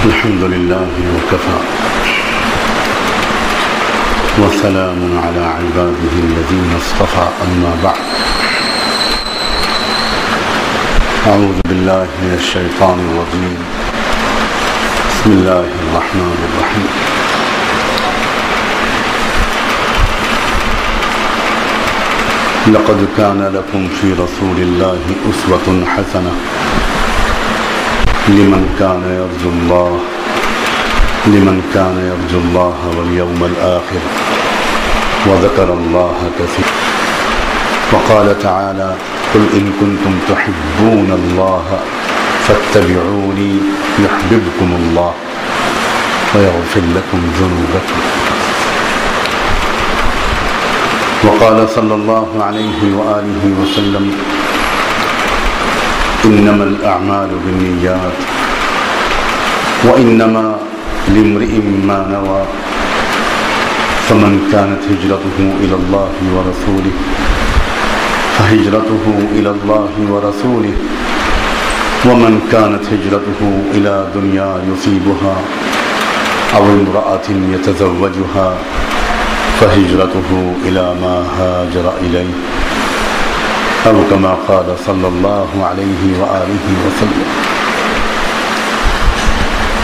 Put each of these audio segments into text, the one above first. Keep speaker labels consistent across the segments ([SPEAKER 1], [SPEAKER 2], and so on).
[SPEAKER 1] الحمد لله وكفى وسلام على عباده الذين اصطفى أما بعد أعوذ بالله من الشيطان الرجيم بسم الله الرحمن الرحيم لقد كان لكم في رسول الله أسوة حسنة لمن كان يرجو الله واليوم الآخر وذكر الله كثيرا وقال تعالى قل إن كنتم تحبون الله فاتبعوني يحببكم الله ويغفر لكم ذنوبكم وقال صلى الله عليه وآله وسلم إنما الأعمال بالنيات وإنما لامرئ ما نوى فمن كانت هجرته إلى الله ورسوله فهجرته إلى الله ورسوله ومن كانت هجرته إلى دنيا يصيبها أو امرأة يتزوجها فهجرته إلى ما هاجر إليه أو كما قال صلى الله عليه وآله وسلم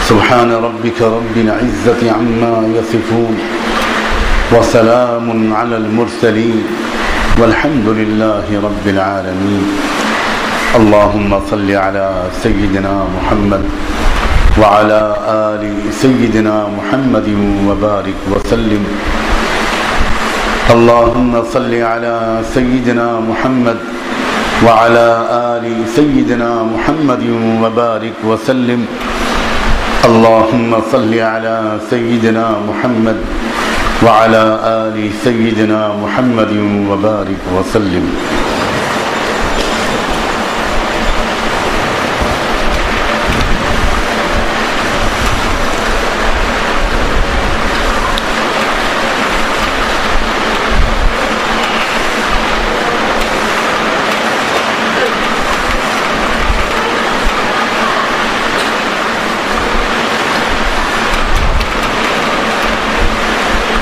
[SPEAKER 1] سبحان ربك رب العزة عما يصفون وسلام على المرسلين والحمد لله رب العالمين اللهم صل على سيدنا محمد وعلى آل سيدنا محمد وبارك وسلم اللهم صل على سيدنا محمد وعلى آل سيدنا محمد وبارك وسلم اللهم صل على سيدنا محمد وعلى آل سيدنا محمد وبارك وسلم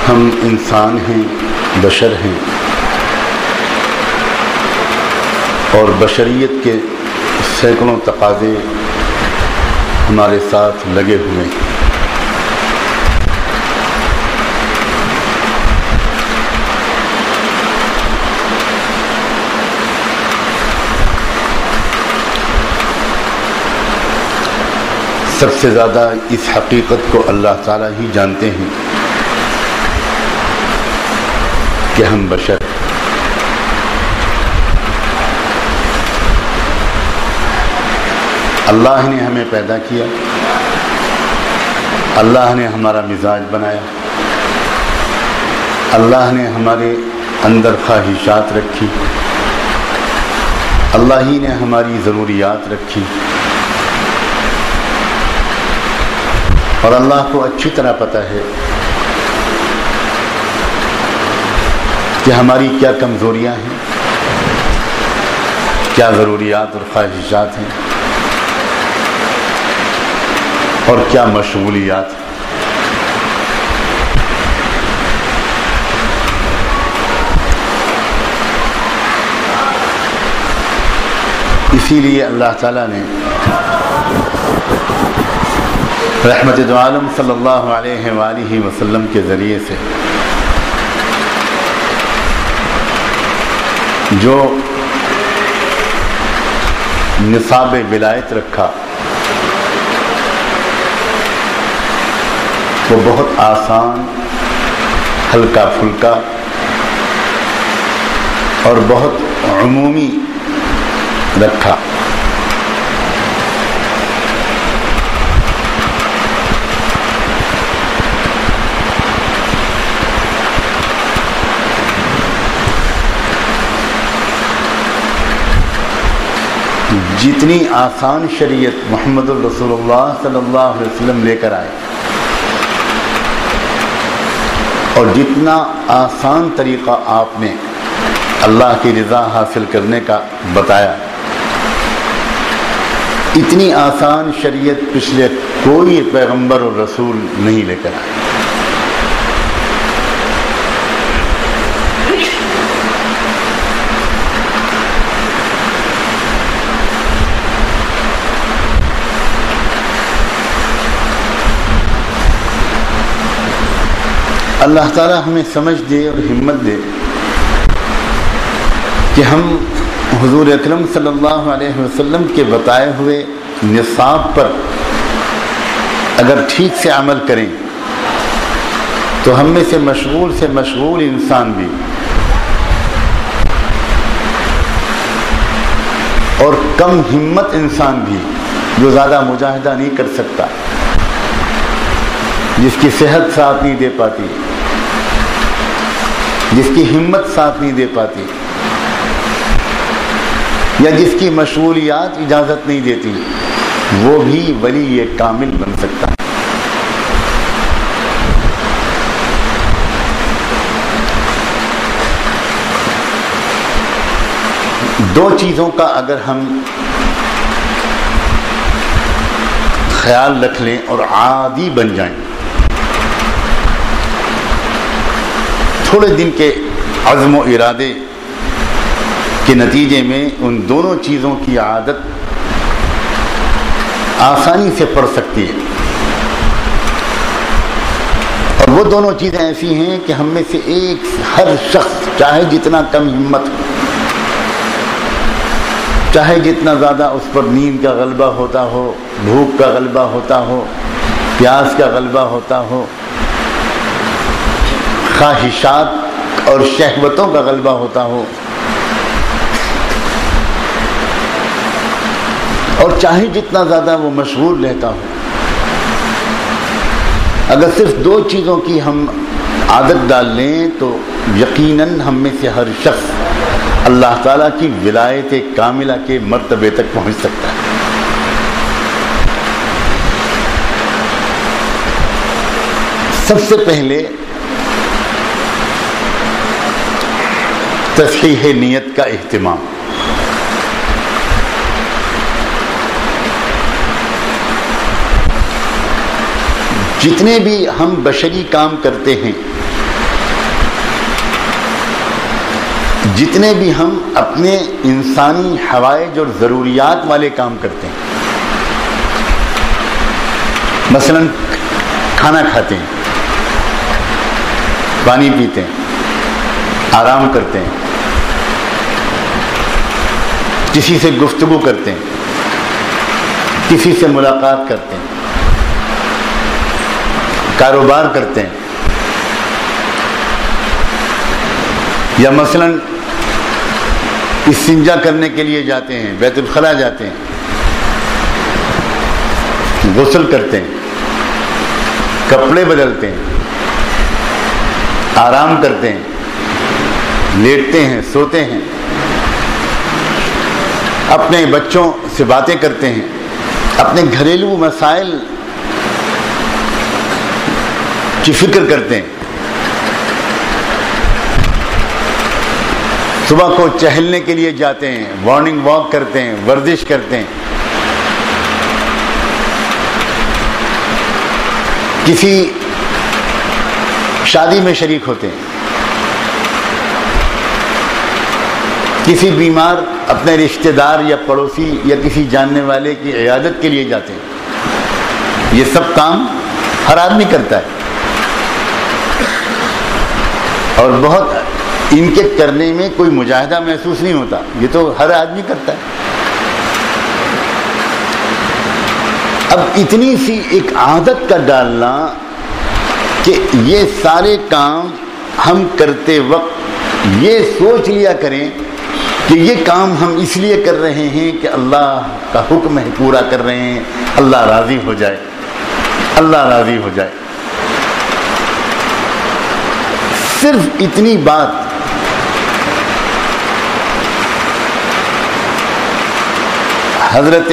[SPEAKER 1] ہم انسان ہیں، بشر ہیں، اور بشریت کے سینکڑوں تقاضے ہمارے ساتھ لگے ہوئے ہیں۔ سب سے زیادہ اس حقیقت کو اللہ تعالیٰ ہی جانتے ہیں کہ ہم بشر اللہ نے ہمیں پیدا کیا، اللہ نے ہمارا مزاج بنایا، اللہ نے ہمارے اندر خواہشات رکھی، اللہ ہی نے ہماری ضروریات رکھی، اور اللہ کو اچھی طرح پتہ ہے کہ ہماری کیا کمزوریاں ہیں، کیا ضروریات اور خواہشات ہیں، اور کیا مشغولیات ہیں۔ اسی لیے اللہ تعالیٰ نے رحمت دو عالم صلی اللہ علیہ وآلہ وسلم کے ذریعے سے جو نصاب ولایت رکھا وہ بہت آسان، ہلکا پھلکا اور بہت عمومی رکھا۔ جتنی آسان شریعت محمد الرسول اللہ صلی اللہ علیہ وسلم لے کر آئے اور جتنا آسان طریقہ آپ نے اللہ کی رضا حاصل کرنے کا بتایا، اتنی آسان شریعت پچھلے کوئی پیغمبر اور رسول نہیں لے کر آئے. اللہ تعالیٰ ہمیں سمجھ دے اور ہمت دے کہ ہم حضور اکرم صلی اللہ علیہ وسلم کے بتائے ہوئے نصاب پر اگر ٹھیک سے عمل کریں تو ہم میں سے مشغول انسان بھی اور کم ہمت انسان بھی جو زیادہ مجاہدہ نہیں کر سکتا، جس کی صحت ساتھ نہیں دے پاتی، جس کی ہمت ساتھ نہیں دے پاتی، یا جس کی مشغولیات اجازت نہیں دیتی، وہ بھی ولی کامل بن سکتا ہے. دو چیزوں کا اگر ہم خیال رکھ لیں اور عادی بن جائیں، تھوڑے دن کے عزم و ارادے کے نتیجے میں ان دونوں چیزوں کی عادت آسانی سے پڑ سکتی ہے. اور وہ دونوں چیزیں ایسی ہیں کہ ہم میں سے ہر شخص چاہے جتنا کم ہمت ہو، چاہے جتنا زیادہ اس پر نیند کا غلبہ ہوتا ہو، بھوک کا غلبہ ہوتا ہو، پیاس کا غلبہ ہوتا ہو، خواہشات اور شہوتوں کا غلبہ ہوتا ہو، اور چاہے جتنا زیادہ وہ مشغول رہتا ہو، اگر صرف دو چیزوں کی ہم عادت ڈال لیں تو یقیناً ہم میں سے ہر شخص اللہ تعالیٰ کی ولایت کاملہ کے مرتبے تک پہنچ سکتا ہے. سب سے پہلے تصحیح نیت کا اہتمام. جتنے بھی ہم بشری کام کرتے ہیں، جتنے بھی ہم اپنے انسانی حوائج اور ضروریات والے کام کرتے ہیں، مثلا کھانا کھاتے ہیں، پانی پیتے ہیں، آرام کرتے ہیں، کسی سے گفتگو کرتے ہیں، کسی سے ملاقات کرتے ہیں، کاروبار کرتے ہیں، یا مثلا استنجا کرنے کے لیے جاتے ہیں، بیت الخلاء جاتے ہیں، غسل کرتے ہیں، کپڑے بدلتے ہیں، آرام کرتے ہیں، لیٹتے ہیں، سوتے ہیں، اپنے بچوں سے باتیں کرتے ہیں، اپنے گھریلو مسائل کی فکر کرتے ہیں، صبح کو چہلنے کے لیے جاتے ہیں، مارننگ واک کرتے ہیں، ورزش کرتے ہیں، کسی شادی میں شریک ہوتے ہیں، کسی بیمار اپنے رشتہ دار یا پڑوسی یا کسی جاننے والے کی عیادت کے لیے جاتے ہیں. یہ سب کام ہر آدمی کرتا ہے، اور بہت ان کے کرنے میں کوئی مجاہدہ محسوس نہیں ہوتا، یہ تو ہر آدمی کرتا ہے. اب اتنی سی ایک عادت کا ڈالنا کہ یہ سارے کام ہم کرتے وقت یہ سوچ لیا کریں کہ یہ کام ہم اس لیے کر رہے ہیں کہ اللہ کا حکم ہے پورا کر رہے ہیں، اللہ راضی ہو جائے، اللہ راضی ہو جائے. صرف اتنی بات حضرت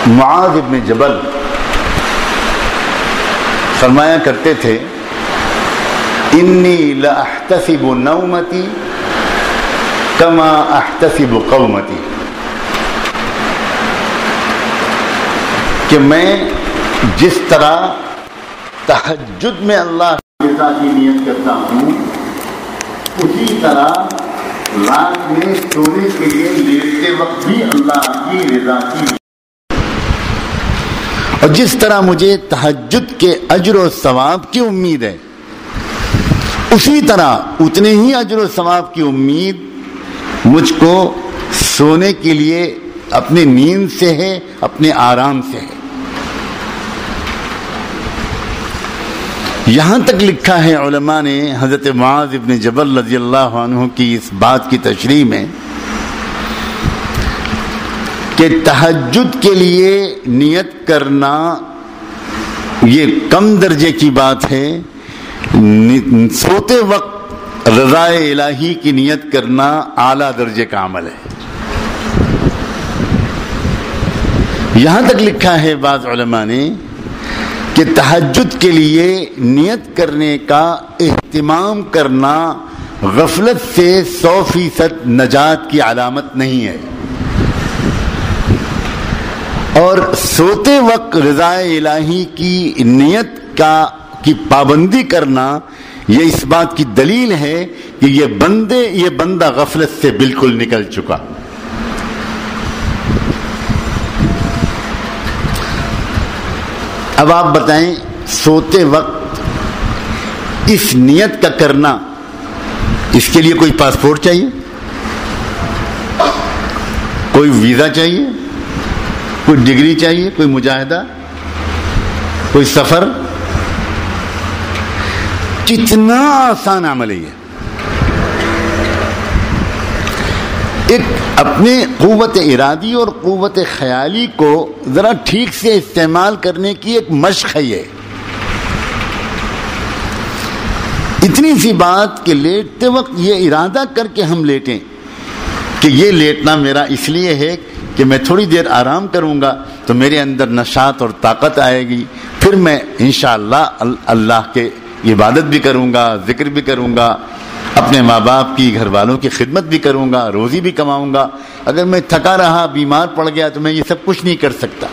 [SPEAKER 1] معاذ بن جبل فرمایا کرتے تھے، انی لاحتسب نومتی کما احتسب قومتی. کہ میں جس طرح تہجد میں اللہ کی رضا کی نیت کرتا ہوں، اسی طرح رات میں سونے کے لیے لیٹتے وقت بھی اللہ کی رضا کی نیت، اور جس طرح مجھے تہجد کے اجر و ثواب کی امید ہے، اسی طرح اتنے ہی اجر و ثواب کی امید مجھ کو سونے کے لیے اپنے نیند سے ہے، اپنے آرام سے ہے۔ یہاں تک لکھا ہے علماء نے حضرت معاذ ابن جبل رضی اللہ عنہ کی اس بات کی تشریح میں کہ تہجد کے لیے نیت کرنا یہ کم درجے کی بات ہے، سوتے وقت رضا الہی کی نیت کرنا اعلیٰ درجے کا عمل ہے۔ یہاں تک لکھا ہے بعض علماء نے کہ تہجد کے لیے نیت کرنے کا اہتمام کرنا غفلت سے 100% نجات کی علامت نہیں ہے، اور سوتے وقت رضا الہی کی نیت کی پابندی کرنا یہ اس بات کی دلیل ہے کہ یہ بندہ غفلت سے بالکل نکل چکا۔ اب آپ بتائیں، سوتے وقت اس نیت کا کرنا، اس کے لیے کوئی پاسپورٹ چاہیے، کوئی ویزا چاہیے، کوئی ڈگری چاہیے، کوئی مجاہدہ، کوئی سفر؟ کتنا آسان عمل ہے یہ۔ ایک اپنے قوت ارادی اور قوت خیالی کو ذرا ٹھیک سے استعمال کرنے کی ایک مشق ہے یہ۔ اتنی سی بات کہ لیٹتے وقت یہ ارادہ کر کے ہم لیٹیں کہ یہ لیٹنا میرا اس لیے ہے کہ میں تھوڑی دیر آرام کروں گا تو میرے اندر نشاط اور طاقت آئے گی، پھر میں انشاءاللہ اللہ کے عبادت بھی کروں گا، ذکر بھی کروں گا، اپنے ماں باپ کی، گھر والوں کی خدمت بھی کروں گا، روزی بھی کماؤں گا۔ اگر میں تھکا رہا، بیمار پڑ گیا تو میں یہ سب کچھ نہیں کر سکتا۔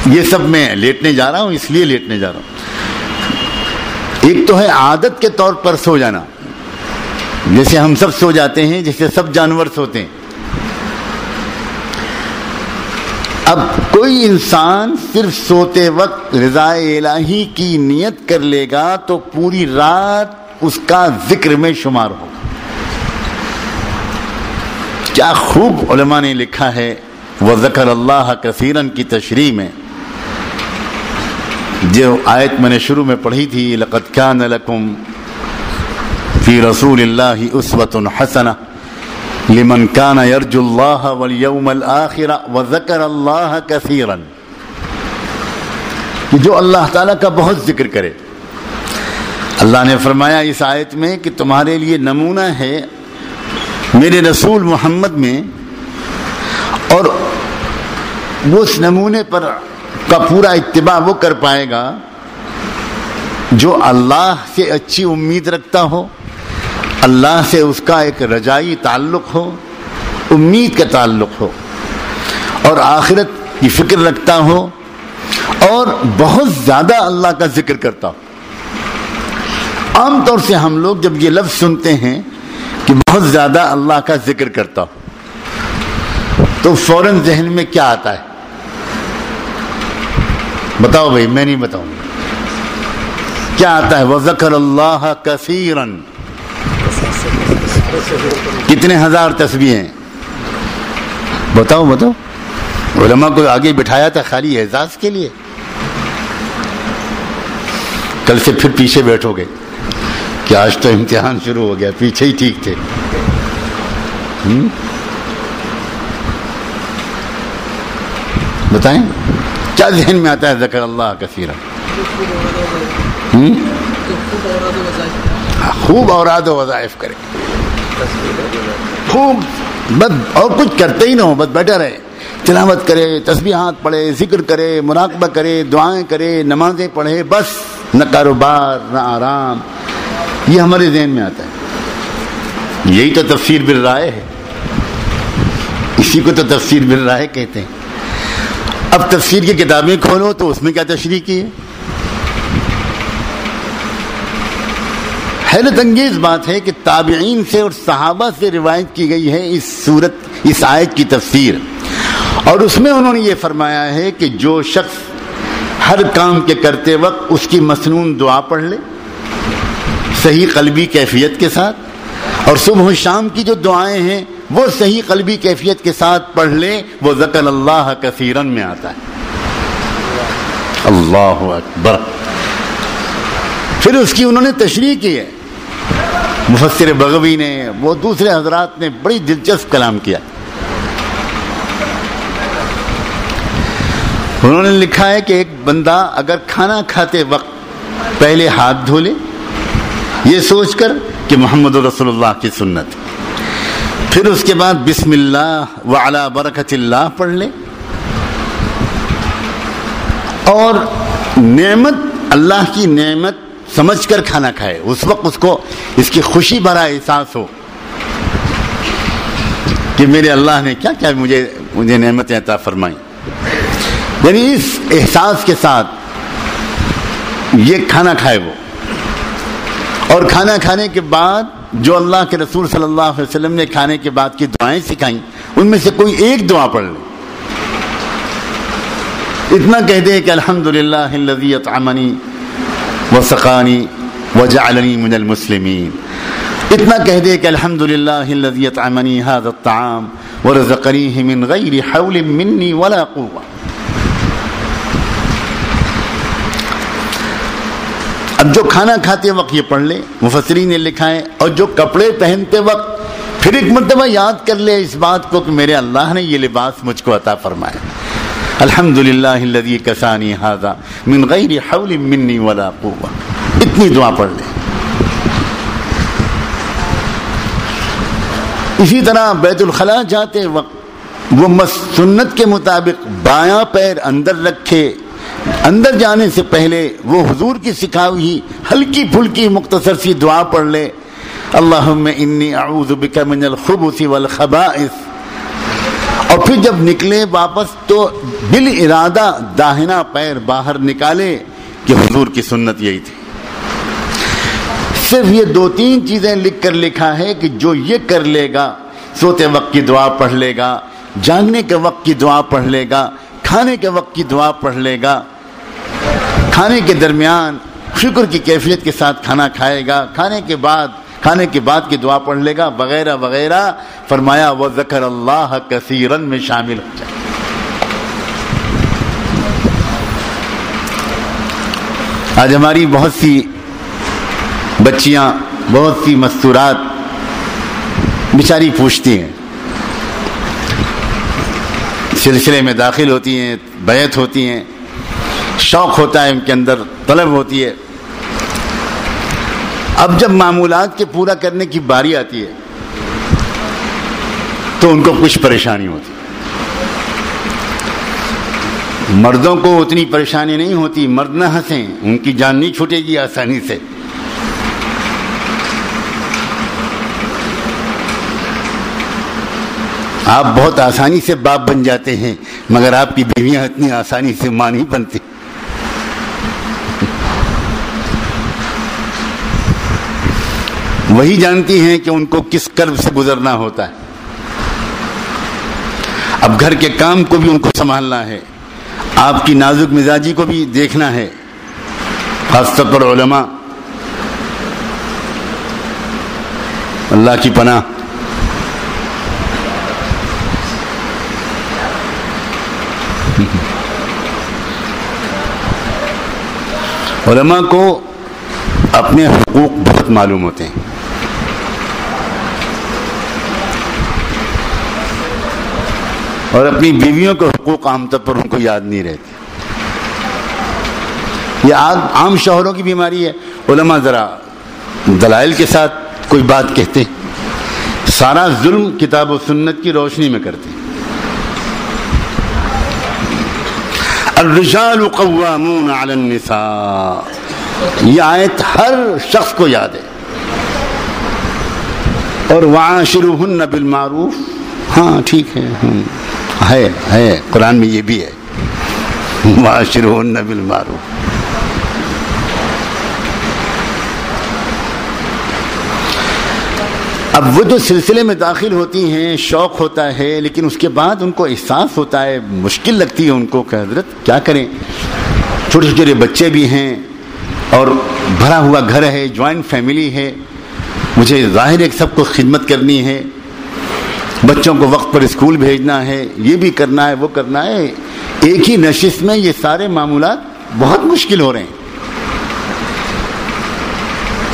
[SPEAKER 1] یہ سب میں لیٹنے جا رہا ہوں، اس لیے لیٹنے جا رہا ہوں۔ ایک تو ہے عادت کے طور پر سو جانا، جیسے ہم سب سو جاتے ہیں، جیسے سب جانور سوتے ہیں۔ اب کوئی انسان صرف سوتے وقت رضا الہی کی نیت کر لے گا تو پوری رات اس کا ذکر میں شمار ہوگا۔ کیا خوب علماء نے لکھا ہے وَذَكَرَ اللَّهَ كَثِيرًا کی تشریح میں، جو آیت میں نے شروع میں پڑھی تھی، لَقَدْ كَانَ لَكُمْ فِي رَسُولِ اللَّهِ أُسْوَةٌ حَسَنَةٌ لمن كان يرجو الله واليوم الآخر وذكر الله كثيرا، جو اللہ تعالیٰ کا بہت ذکر کرے۔ اللہ نے فرمایا اس آیت میں کہ تمہارے لیے نمونہ ہے میرے رسول محمد میں، اور وہ اس نمونے پر کا پورا اتباع وہ کر پائے گا جو اللہ سے اچھی امید رکھتا ہو، اللہ سے اس کا ایک رجائی تعلق ہو، امید کا تعلق ہو، اور آخرت کی فکر رکھتا ہو، اور بہت زیادہ اللہ کا ذکر کرتا ہو۔ عام طور سے ہم لوگ جب یہ لفظ سنتے ہیں کہ بہت زیادہ اللہ کا ذکر کرتا ہو تو فوراً ذہن میں کیا آتا ہے؟ بتاؤ بھائی، میں نہیں بتاؤں گا، کیا آتا ہے؟ وَذَكَرَ اللَّهَ كَثِيرًا، کتنے ہزار تسبیح ہیں؟ بتاؤ بتاؤ۔ علماء کو آگے بٹھایا تھا خالی اعزاز کے لیے؟ کل سے پھر پیچھے بیٹھو گے کہ آج تو امتحان شروع ہو گیا، پیچھے ہی ٹھیک تھے۔ بتائیں کیا ذہن میں آتا ہے ذکر اللہ کثیرا؟ خوب اوراد و وظائف کرے، خوب، بس اور کچھ کرتے ہی نہ ہو، بس بیٹھا رہے، تلاوت کرے، تسبیحات پڑھے، ذکر کرے، مراقبہ کرے، دعائیں کرے، نمازیں پڑھے، بس نہ کاروبار نہ آرام۔ یہ ہمارے ذہن میں آتا ہے۔ یہی تو تفسیر بالرائے ہے، اسی کو تو تفسیر بالرائے کہتے ہیں۔ اب تفسیر کی کتابیں کھولو تو اس میں کیا تشریح کی ہے. حیرت انگیز بات ہے کہ تابعین سے اور صحابہ سے روایت کی گئی ہے اس آیت کی تفسیر, اور اس میں انہوں نے یہ فرمایا ہے کہ جو شخص ہر کام کے کرتے وقت اس کی مسنون دعا پڑھ لے صحیح قلبی کیفیت کے ساتھ, اور صبح و شام کی جو دعائیں ہیں وہ صحیح قلبی کیفیت کے ساتھ پڑھ لے, وہ ذکر اللہ کثیرن میں آتا ہے. اللہ اکبر. پھر اس کی انہوں نے تشریح کی ہے, مفسر بغوی نے, وہ دوسرے حضرات نے بڑی دلچسپ کلام کیا. انہوں نے لکھا ہے کہ ایک بندہ اگر کھانا کھاتے وقت پہلے ہاتھ دھو لے یہ سوچ کر کہ محمد رسول اللہ کی سنت, پھر اس کے بعد بسم اللہ وعلی برکت اللہ پڑھ لے, اور نعمت اللہ کی نعمت سمجھ کر کھانا کھائے, اس وقت اس کو اس کی خوشی بھرا احساس ہو کہ میرے اللہ نے کیا کیا مجھے نعمتیں عطا فرمائیں, یعنی اس احساس کے ساتھ یہ کھانا کھائے وہ. اور کھانا کھانے کے بعد جو اللہ کے رسول صلی اللہ علیہ وسلم نے کھانے کے بعد کی دعائیں سکھائیں ان میں سے کوئی ایک دعا پڑھ لے. اتنا کہہ دے کہ الحمدللہ الذی اطعمنی وسقانی وجعلنی من المسلمین, اتنا کہہ دے کہ الحمدللہ الذی اطعمنی ھذا الطعام ورزقنیہ من غیر حول منی ولا قوہ. اب جو کھانا کھاتے وقت یہ پڑھ لے, مفسرین نے لکھا ہے, اور جو کپڑے پہنتے وقت پھر ایک مرتبہ یاد کر لے اس بات کو کہ میرے اللہ نے یہ لباس مجھ کو عطا فرمایا, الحمدللہ الذی کسانی ھذا من غیر حول منی ولا قوہ, اتنی دعا پڑھ لے. اسی طرح بیت الخلاء جاتے وقت وہ سنت کے مطابق بایاں پیر اندر رکھے, اندر جانے سے پہلے وہ حضور کی سکھائی ہوئی ہلکی پھلکی مختصر سی دعا پڑھ لے, اللہم انی اعوذ بک من الخبث والخبائث, اور پھر جب نکلے واپس تو بالارادہ داہنا پیر باہر نکالے کہ حضور کی سنت یہی تھی. صرف یہ 2-3 چیزیں لکھ کر لکھا ہے کہ جو یہ کر لے گا, سوتے وقت کی دعا پڑھ لے گا, جاگنے کے وقت کی دعا پڑھ لے گا, کھانے کے وقت کی دعا پڑھ لے گا, کھانے کے درمیان شکر کی کیفیت کے ساتھ کھانا کھائے گا, کھانے کے بعد کی دعا پڑھ لے گا وغیرہ وغیرہ, فرمایا وہ ذکر اللہ کثیرن میں شامل ہو جائے. آج ہماری بہت سی بچیاں, بہت سی مستورات بیچاری پوچھتی ہیں, سلسلے میں داخل ہوتی ہیں, بیعت ہوتی ہیں, شوق ہوتا ہے ان کے اندر, طلب ہوتی ہے. اب جب معمولات کے پورا کرنے کی باری آتی ہے تو ان کو کچھ پریشانی ہوتی. مردوں کو اتنی پریشانی نہیں ہوتی, مرد نہ ہنسیں, ان کی جان نہیں چھوٹے گی آسانی سے. آپ بہت آسانی سے باپ بن جاتے ہیں مگر آپ کی بیویاں اتنی آسانی سے ماں نہیں بنتی. وہی جانتی ہیں کہ ان کو کس کرب سے گزرنا ہوتا ہے. اب گھر کے کام کو بھی ان کو سنبھالنا ہے, آپ کی نازک مزاجی کو بھی دیکھنا ہے, خاص طور پر علماء, اللہ کی پناہ. علماء کو اپنے حقوق بہت معلوم ہوتے ہیں. اور اپنی بیویوں کے حقوق عام طور پر ان کو یاد نہیں رہتے. یہ عام شوہروں کی بیماری ہے. علماء ذرا دلائل کے ساتھ کوئی بات کہتے ہیں, سارا ظلم کتاب و سنت کی روشنی میں کرتے ہیں. الرجال قوامون علی النساء, یہ آیت ہر شخص کو یاد ہے. اور وعاشروہن بالمعروف, ہاں ٹھیک ہے, ہے قرآن میں یہ بھی ہے. وعاشرهن بالمعروف. اب وہ جو سلسلے میں داخل ہوتی ہیں شوق ہوتا ہے، لیکن اس کے بعد ان کو احساس ہوتا ہے، مشکل لگتی ہے ان کو کہ حضرت کیا کریں، چھوٹے چھوٹے بچے بھی ہیں اور بھرا ہوا گھر ہے، جوائنٹ فیملی ہے، مجھے ظاہر ہے کہ سب کو خدمت کرنی ہے، بچوں کو وقت پر اسکول بھیجنا ہے، یہ بھی کرنا ہے وہ کرنا ہے، ایک ہی نشست میں یہ سارے معمولات بہت مشکل ہو رہے ہیں.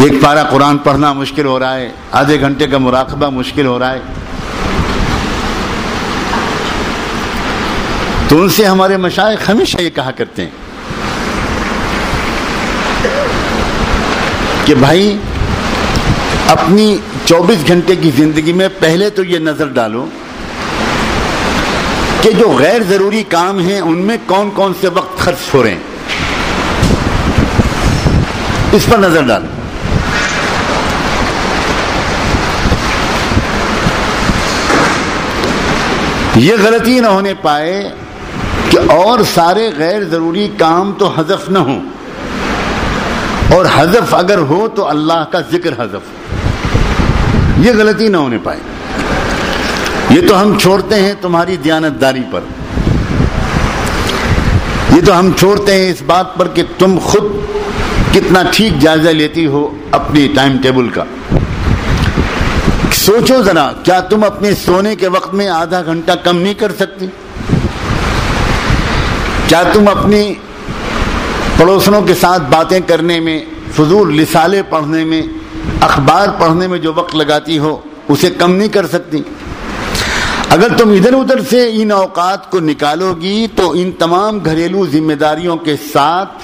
[SPEAKER 1] ایک پارہ قرآن پڑھنا مشکل ہو رہا ہے، آدھے گھنٹے کا مراقبہ مشکل ہو رہا ہے. تو ان سے ہمارے مشائخ ہمیشہ یہ کہا کرتے ہیں کہ بھائی اپنی 24 گھنٹے کی زندگی میں پہلے تو یہ نظر ڈالو کہ جو غیر ضروری کام ہیں ان میں کون کون سے وقت خرچ ہو رہے ہیں، اس پر نظر ڈالو. یہ غلطی نہ ہونے پائے کہ اور سارے غیر ضروری کام تو حذف نہ ہوں، اور حذف اگر ہو تو اللہ کا ذکر حذف، یہ غلطی نہ ہونے پائے. یہ تو ہم چھوڑتے ہیں تمہاری دیانتداری پر، یہ تو ہم چھوڑتے ہیں اس بات پر کہ تم خود کتنا ٹھیک جائزہ لیتی ہو اپنی ٹائم ٹیبل کا. سوچو ذرا، کیا تم اپنے سونے کے وقت میں آدھا گھنٹہ کم نہیں کر سکتی؟ کیا تم اپنی پڑوسنوں کے ساتھ باتیں کرنے میں، فضول رسالے پڑھنے میں، اخبار پڑھنے میں جو وقت لگاتی ہو اسے کم نہیں کر سکتی؟ اگر تم ادھر ادھر سے ان اوقات کو نکالو گی تو ان تمام گھریلو ذمہ داریوں کے ساتھ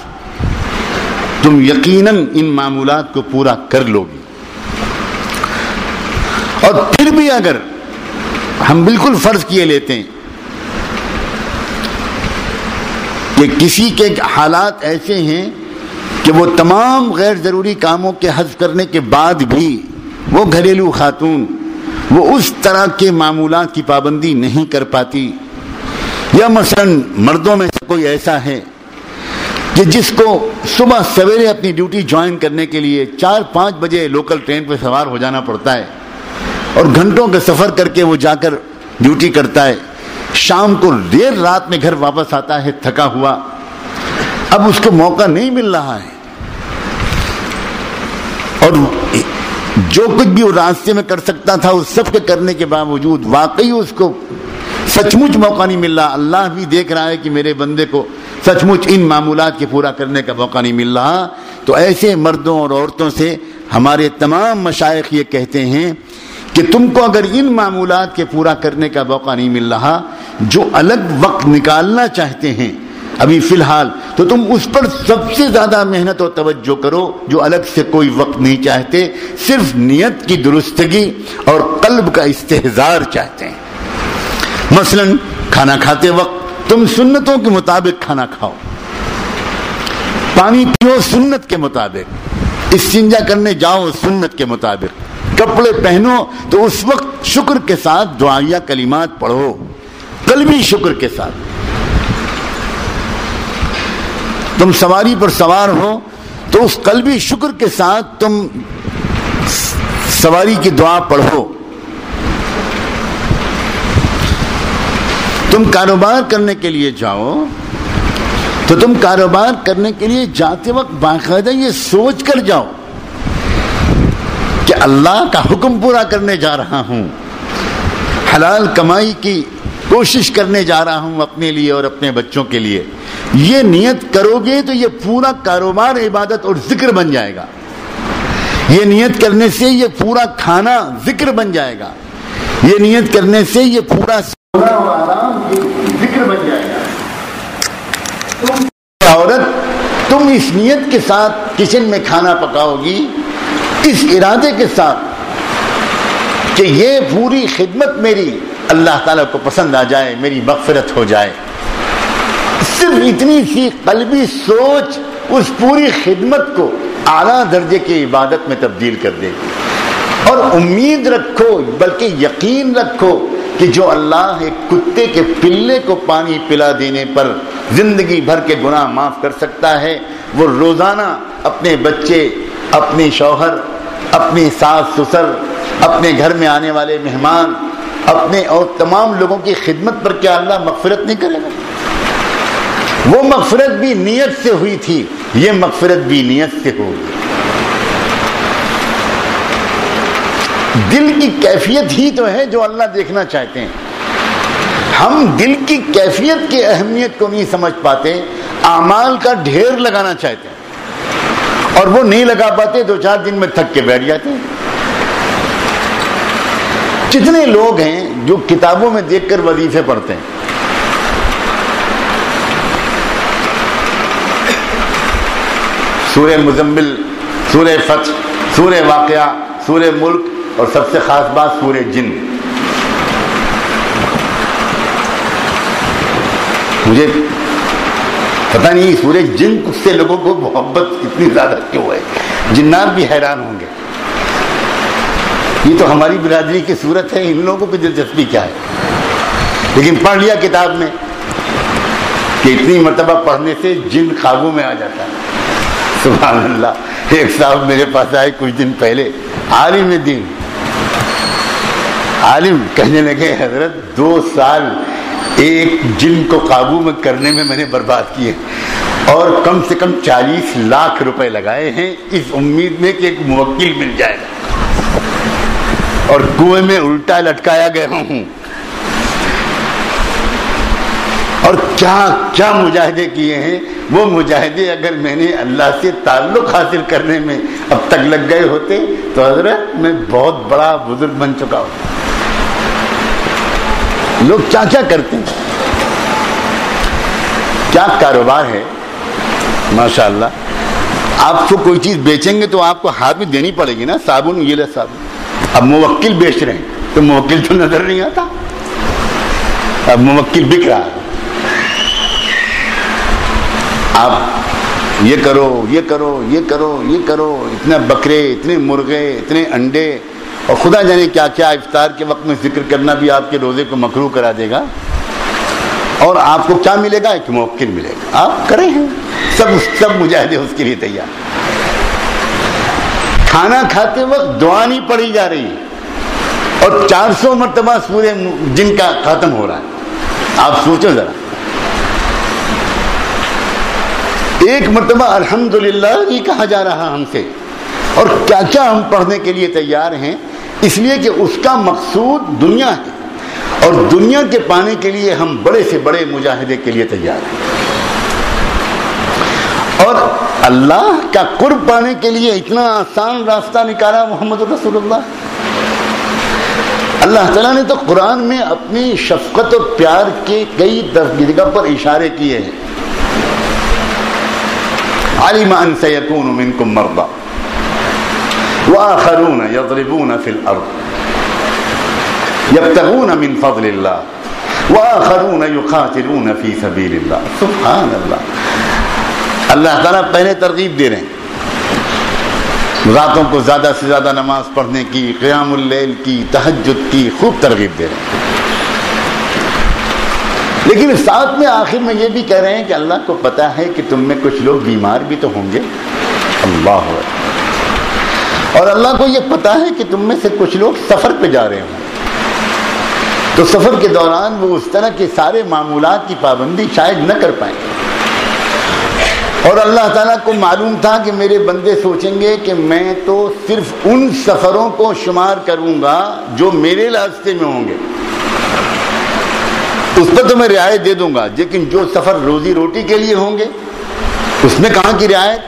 [SPEAKER 1] تم یقیناً ان معمولات کو پورا کر لو گی. اور پھر بھی اگر ہم بالکل فرض کیے لیتے ہیں کہ کسی کے حالات ایسے ہیں کہ وہ تمام غیر ضروری کاموں کے حذف کرنے کے بعد بھی وہ گھریلو خاتون وہ اس طرح کے معمولات کی پابندی نہیں کر پاتی، یا مثلاً مردوں میں سے کوئی ایسا ہے کہ جس کو صبح سویرے اپنی ڈیوٹی جوائن کرنے کے لیے 4-5 بجے لوکل ٹرین پہ سوار ہو جانا پڑتا ہے اور گھنٹوں کا سفر کر کے وہ جا کر ڈیوٹی کرتا ہے، شام کو دیر رات میں گھر واپس آتا ہے تھکا ہوا، اب اس کو موقع نہیں مل رہا ہے، اور جو کچھ بھی وہ راستے میں کر سکتا تھا اس سب کے کرنے کے باوجود واقعی اس کو سچ مچ موقع نہیں مل رہا. اللہ بھی دیکھ رہا ہے کہ میرے بندے کو سچ مچ ان معمولات کے پورا کرنے کا موقع نہیں مل رہا. تو ایسے مردوں اور عورتوں سے ہمارے تمام مشائخ یہ کہتے ہیں کہ تم کو اگر ان معمولات کے پورا کرنے کا موقع نہیں مل رہا، جو الگ وقت نکالنا چاہتے ہیں ابھی فی الحال، تو تم اس پر سب سے زیادہ محنت و توجہ کرو. جو الگ سے کوئی وقت نہیں چاہتے، صرف نیت کی درستگی اور قلب کا استحضار چاہتے ہیں. مثلا کھانا کھاتے وقت تم سنتوں کے مطابق کھانا کھاؤ، پانی پیو سنت کے مطابق، استنجا کرنے جاؤ سنت کے مطابق، کپڑے پہنو تو اس وقت شکر کے ساتھ دعائیہ کلمات پڑھو، قلبی شکر کے ساتھ. تم سواری پر سوار ہو تو اس قلبی شکر کے ساتھ تم سواری کی دعا پڑھو. تم کاروبار کرنے کے لیے جاؤ تو تم کاروبار کرنے کے لیے جاتے وقت باقاعدہ یہ سوچ کر جاؤ کہ اللہ کا حکم پورا کرنے جا رہا ہوں، حلال کمائی کی کوشش کرنے جا رہا ہوں اپنے لیے اور اپنے بچوں کے لیے. یہ نیت کرو گے تو یہ پورا کاروبار عبادت اور ذکر بن جائے گا. یہ نیت کرنے سے یہ پورا کھانا ذکر بن جائے گا. یہ نیت کرنے سے یہ پورا سونا اور آرام ذکر بن جائے گا. تم عورت، تم اس نیت کے ساتھ کچن میں کھانا پکاؤ گی، اس ارادے کے ساتھ کہ یہ پوری خدمت میری اللہ تعالیٰ کو پسند آ جائے، میری مغفرت ہو جائے. صرف اتنی سی قلبی سوچ اس پوری خدمت کو اعلیٰ درجے کی عبادت میں تبدیل کر دے گی. اور امید رکھو، بلکہ یقین رکھو کہ جو اللہ ایک کتے کے پلے کو پانی پلا دینے پر زندگی بھر کے گناہ معاف کر سکتا ہے. وہ روزانہ اپنے بچے، اپنی شوہر، اپنی ساس سسر، اپنے گھر میں آنے والے مہمان، اپنے اور تمام لوگوں کی خدمت پر کیا اللہ مغفرت نہیں کرے گا؟ وہ مغفرت بھی نیت سے ہوئی تھی، یہ مغفرت بھی نیت سے ہوگی. دل کی کیفیت ہی تو ہے جو اللہ دیکھنا چاہتے ہیں. ہم دل کی کیفیت کی اہمیت کو نہیں سمجھ پاتے، اعمال کا ڈھیر لگانا چاہتے ہیں اور وہ نہیں لگا پاتے، 2-4 دن میں تھک کے بیٹھ جاتے ہیں. کتنے لوگ ہیں جو کتابوں میں دیکھ کر وظیفے پڑھتے ہیں، سورہ مزمل، سورہ فتح، سورہ واقعہ، سورہ ملک اور سب سے خاص بات سورہ جن. مجھے پتہ نہیں سورہ جن سے لوگوں کو محبت اتنی زیادہ کیوں ہے. جنات بھی حیران ہوں گے، یہ تو ہماری برادری کی صورت ہے، ان لوگوں کی دلچسپی کیا ہے. لیکن پڑھ لیا کتاب میں کہ اتنی مرتبہ پڑھنے سے جن قابو میں آ جاتا ہے. سبحان اللہ. ایک صاحب میرے پاس آئے کچھ دن پہلے، عالم دین، عالم، کہنے لگے حضرت 2 سال ایک جن کو قابو میں کرنے میں نے برباد کیے اور کم سے کم 40 لاکھ روپے لگائے ہیں اس امید میں کہ ایک موکل مل جائے گا، اور کنویں میں الٹا لٹکایا گیا ہوں. اور کیا کیا مجاہدے کیے ہیں. وہ مجاہدے اگر میں نے اللہ سے تعلق حاصل کرنے میں اب تک لگ گئے ہوتے تو حضرت میں بہت بڑا بزرگ بن چکا ہوں. لوگ کیا کیا کرتے ہیں، کیا کاروبار ہے ماشاءاللہ. آپ کو کوئی چیز بیچیں گے تو آپ کو ہاتھ میں دینی پڑے گی نا، صابن، یہ لے صابن. اب موکل بیچ رہے ہیں تو موکل تو نظر نہیں آتا، اب موکل بک رہا ہے. آپ یہ کرو، یہ کرو، یہ کرو، یہ کرو، اتنے بکرے، اتنے مرغے، اتنے انڈے، اور خدا جانے کیا کیا افطار کے وقت میں ذکر کرنا بھی آپ کے روزے کو مکروہ کرا دے گا. اور آپ کو کیا ملے گا؟ ایک موکل ملے گا. آپ کریں ہیں سب مجاہدے اس کے لیے تیار. کھانا کھاتے وقت دعا نہیں پڑھی جا رہی اور 400 مرتبہ سورہ جن کا ختم ہو رہا ہے. آپ سوچو ذرا، ایک مرتبہ الحمدللہ نہیں کہا جا رہا ہم سے، اور کیا کیا ہم پڑھنے کے لیے تیار ہیں، اس لیے کہ اس کا مقصود دنیا ہے اور دنیا کے پانے کے لیے ہم بڑے سے بڑے مجاہدے کے لیے تیار ہیں. اور اللہ کا قرب پانے کے لیے اتنا آسان راستہ نکالا محمد رسول اللہ. اللہ تعالیٰ نے تو قرآن میں اپنی شفقت اور پیار کے کئی جگہ پر اشارے کیے ہیں. علم ان سيكون منكم مرضى واخرون يضربون في الارض يبتغون من فضل الله واخرون يقاتلون في سبيل الله. سبحان اللہ. اللہ تعالیٰ پہلے ترغیب دے رہے ہیں، راتوں کو زیادہ سے زیادہ نماز پڑھنے کی، قیام اللیل کی، تہجد کی خوب ترغیب دے رہے ہیں. لیکن ساتھ میں آخر میں یہ بھی کہہ رہے ہیں کہ اللہ کو پتا ہے کہ تم میں کچھ لوگ بیمار بھی تو ہوں گے. اللہ اور اللہ کو یہ پتا ہے کہ تم میں سے کچھ لوگ سفر پہ جا رہے ہوں، تو سفر کے دوران وہ اس طرح کے سارے معمولات کی پابندی شاید نہ کر پائیں. اور اللہ تعالیٰ کو معلوم تھا کہ میرے بندے سوچیں گے کہ میں تو صرف ان سفروں کو شمار کروں گا جو میرے راستے میں ہوں گے، اس پر تو میں رعایت دے دوں گا، لیکن جو سفر روزی روٹی کے لیے ہوں گے اس میں کہاں کی رعایت.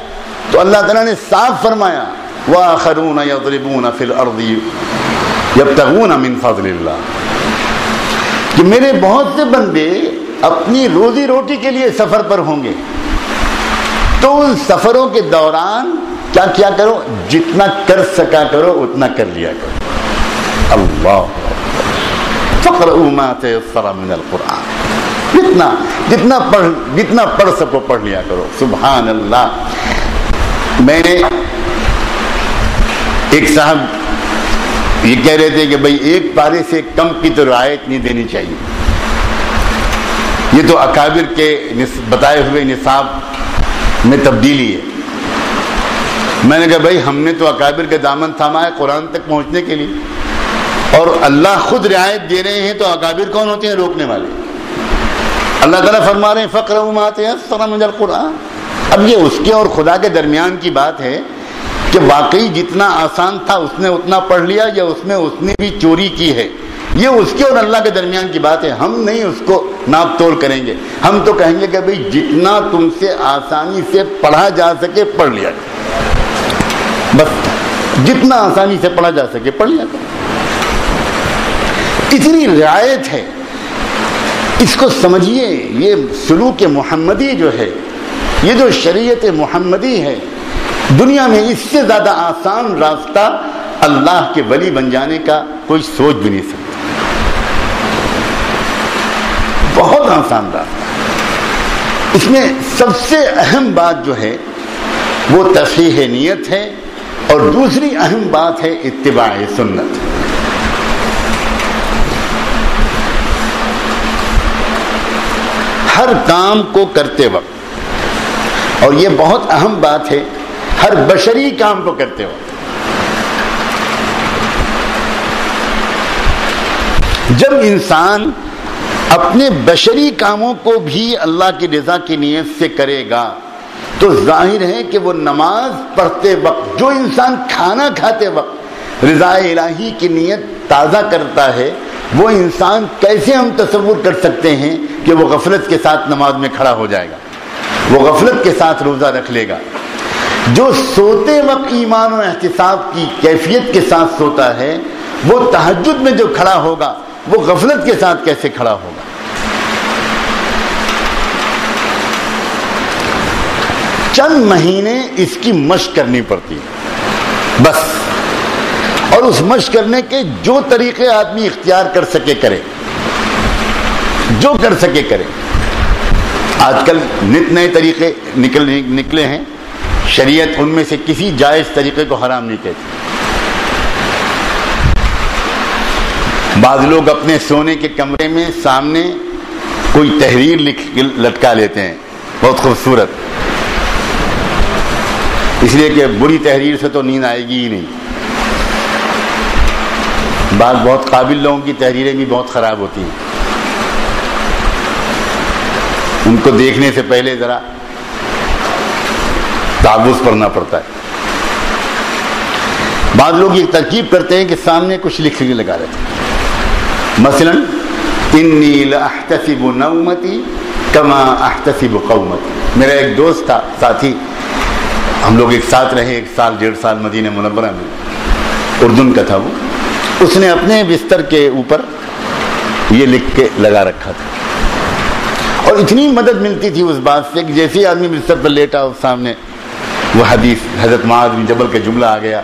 [SPEAKER 1] تو اللہ تعالیٰ نے صاف فرمایا وآخرون یضربون فی الارض یبتغون من فضل اللہ، کہ میرے بہت سے بندے اپنی روزی روٹی کے لیے سفر پر ہوں گے. تو ان سفروں کے دوران کیا کیا کرو، جتنا کر سکا کرو اتنا کر لیا کرو. اللہ فقرؤوا ما تيسر من القرآن، جتنا پڑھ سکو پڑھ لیا کرو. سبحان اللہ. میں نے ایک صاحب یہ کہہ رہے تھے کہ بھائی ایک پارے سے کم کی تو رعایت نہیں دینی چاہیے. یہ تو اکابر کے بتائے ہوئے نصاب میں تبدیلی ہے. میں نے کہا بھائی ہم نے تو اکابر کا دامن تھاما ہے قرآن تک پہنچنے کے لیے, اور اللہ خود رعایت دے رہے ہیں, تو اکابر کون ہوتے ہیں؟ روکنے والے. اللہ تعالیٰ فرما رہے ہیں فَقْرَؤْا مَا تَيَسَّرَ مِنَ الْقُرْآنِ. اب یہ اس کے اور خدا کے درمیان کی بات ہے کہ واقعی جتنا آسان تھا اس نے اتنا پڑھ لیا, یا اس نے بھی چوری کی ہے. یہ اس کے اور اللہ کے درمیان کی بات ہے. ہم نہیں اس کو ناپ توڑ کریں گے. ہم تو کہیں گے کہ بھئی جتنا تم سے آسانی سے پڑھا جا سکے پڑھ لیا, بس جتنا آسانی سے پڑھا جا سکے پڑھ لیا. اتنی رعایت ہے, اس کو سمجھیے. یہ سلوک محمدی جو ہے, یہ جو شریعت محمدی ہے, دنیا میں اس سے زیادہ آسان راستہ اللہ کے ولی بن جانے کا کوئی سوچ بھی نہیں سکتا. بہت آسان راستہ. اس میں سب سے اہم بات جو ہے وہ تصحیح نیت ہے, اور دوسری اہم بات ہے اتباع سنت. ہر کام کو کرتے وقت, اور یہ بہت اہم بات ہے, ہر بشری کام کو کرتے وقت جب انسان اپنے بشری کاموں کو بھی اللہ کی رضا کی نیت سے کرے گا تو ظاہر ہے کہ وہ نماز پڑھتے وقت, جو انسان کھانا کھاتے وقت رضا الہی کی نیت تازہ کرتا ہے, وہ انسان کیسے ہم تصور کر سکتے ہیں کہ وہ غفلت کے ساتھ نماز میں کھڑا ہو جائے گا, وہ غفلت کے ساتھ روزہ رکھ لے گا. جو سوتے وقت ایمان و احتساب کی کیفیت کے ساتھ سوتا ہے, وہ تہجد میں جو کھڑا ہوگا وہ غفلت کے ساتھ کیسے کھڑا ہوگا؟ چند مہینے اس کی مشق کرنی پڑتی ہے بس, اور اس مشق کرنے کے جو طریقے آدمی اختیار کر سکے کرے, جو کر سکے کرے. آج کل نت نئے طریقے نکلے ہیں, شریعت ان میں سے کسی جائز طریقے کو حرام نہیں کہتی. بعض لوگ اپنے سونے کے کمرے میں سامنے کوئی تحریر لٹکا لیتے ہیں, بہت خوبصورت, اس لیے کہ بری تحریر سے تو نیند آئے گی ہی نہیں. بعض بہت قابل لوگوں کی تحریریں بھی بہت خراب ہوتی ہیں, ان کو دیکھنے سے پہلے ذرا تعوذ پڑھنا پڑتا ہے. بعض لوگ یہ ترکیب کرتے ہیں کہ سامنے کچھ لکھ کے لگا لیتے ہیں, مثلا انی لاحتسب نومتی کما احتسب قومتی. میرا ایک دوست تھا, ساتھی, ہم لوگ ایک ساتھ رہے 1 سال 1.5 سال مدینہ منورہ میں, اردن کا تھا وہ. اس نے اپنے بستر کے اوپر یہ لکھ کے لگا رکھا تھا, اور اتنی مدد ملتی تھی اس بات سے کہ جیسے آدمی بستر پر لیٹا اور سامنے وہ حدیث حضرت معاذ بن جبل کا جملہ آ گیا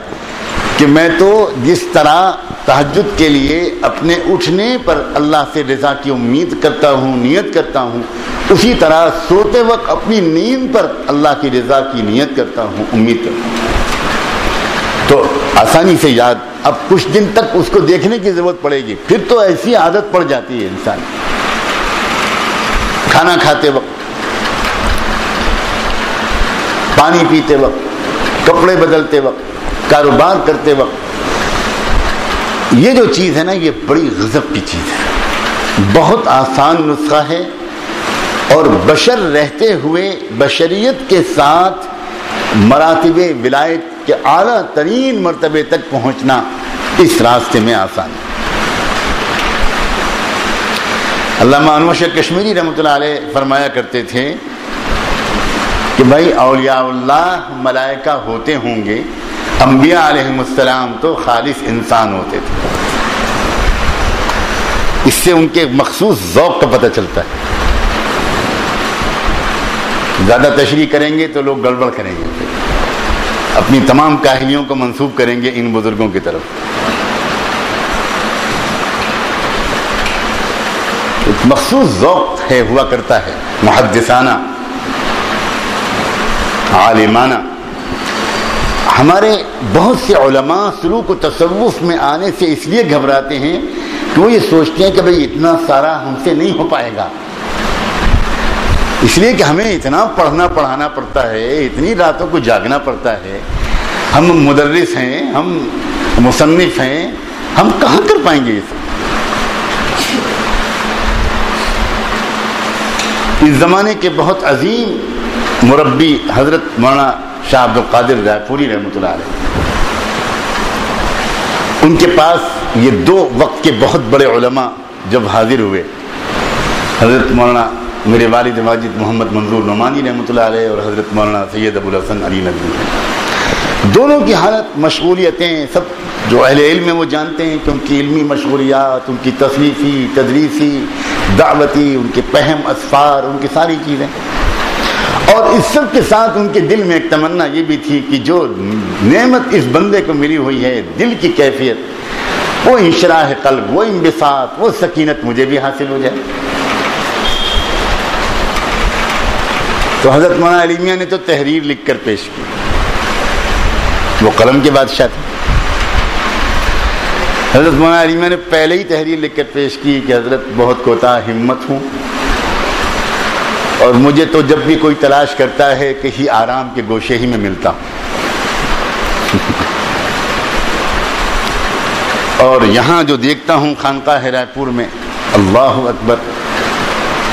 [SPEAKER 1] کہ میں تو جس طرح تہجد کے لیے اپنے اٹھنے پر اللہ سے رضا کی امید کرتا ہوں, نیت کرتا ہوں, اسی طرح سوتے وقت اپنی نیند پر اللہ کی رضا کی نیت کرتا ہوں, امید کرتا ہوں. تو آسانی سے یاد. اب کچھ دن تک اس کو دیکھنے کی ضرورت پڑے گی, پھر تو ایسی عادت پڑ جاتی ہے انسان. کھانا کھاتے وقت, پانی پیتے وقت, کپڑے بدلتے وقت, کاروبار کرتے وقت, یہ جو چیز ہے نا, یہ بڑی غضب کی چیز ہے. بہت آسان نسخہ ہے, اور بشر رہتے ہوئے بشریت کے ساتھ مراتب ولایت کے اعلیٰ ترین مرتبے تک پہنچنا اس راستے میں آسان ہے. علامہ انور شاہ کشمیری رحمۃ اللہ علیہ فرمایا کرتے تھے کہ بھائی اولیاء اللہ ملائکہ ہوتے ہوں گے, انبیاء علیہم السلام تو خالص انسان ہوتے تھے. اس سے ان کے مخصوص ذوق کا پتہ چلتا ہے. زیادہ تشریح کریں گے تو لوگ گڑبڑ کریں گے, اپنی تمام کاہلیوں کو منسوب کریں گے ان بزرگوں کی طرف. ایک مخصوص ذوق ہے, ہوا کرتا ہے, محدثانہ, عالمانہ. ہمارے بہت سے علماء سلوک و تصوف میں آنے سے اس لیے گھبراتے ہیں کہ وہ یہ سوچتے ہیں کہ بھئی اتنا سارا ہم سے نہیں ہو پائے گا, اس لیے کہ ہمیں اتنا پڑھنا پڑھانا پڑتا ہے، اتنی راتوں کو جاگنا پڑتا ہے. ہم مدرس ہیں، ہم مصنف ہیں، ہم کہاں کر پائیں گے یہ سب؟ اس زمانے کے بہت عظیم مربی حضرت مولانا شاہ عبد القادر رائے پوری رحمۃ اللہ علیہ، ان کے پاس یہ 2 وقت کے بہت بڑے علماء جب حاضر ہوئے، حضرت مولانا میرے والد واجد محمد منظور نعمانی رحمۃ اللہ علیہ اور حضرت مولانا سید ابو الحسن علی ندوی، دونوں کی حالت مشغولیتیں سب جو اہل علم ہیں وہ جانتے ہیں کہ ان کی علمی مشغولیات، ان کی تصنیفی، تدریسی، دعوتی، ان کے پہم اسفار، ان کی ساری چیزیں. اور اس سب کے ساتھ ان کے دل میں ایک تمنا یہ بھی تھی کہ جو نعمت اس بندے کو ملی ہوئی ہے، دل کی کیفیت، وہ انشراح قلب، وہ انبساط، وہ سکینت مجھے بھی حاصل ہو جائے. تو حضرت مولانا علی میاں نے تو تحریر لکھ کر پیش کی، وہ قلم کے بادشاہ تھے. حضرت مولانا علی میاں نے پہلے ہی تحریر لکھ کر پیش کی کہ حضرت بہت کوتاہ ہمت ہوں، اور مجھے تو جب بھی کوئی تلاش کرتا ہے کہیں آرام کے گوشے ہی میں ملتا ہوں. اور یہاں جو دیکھتا ہوں خانقاہ رائے پور میں، اللہ اکبر،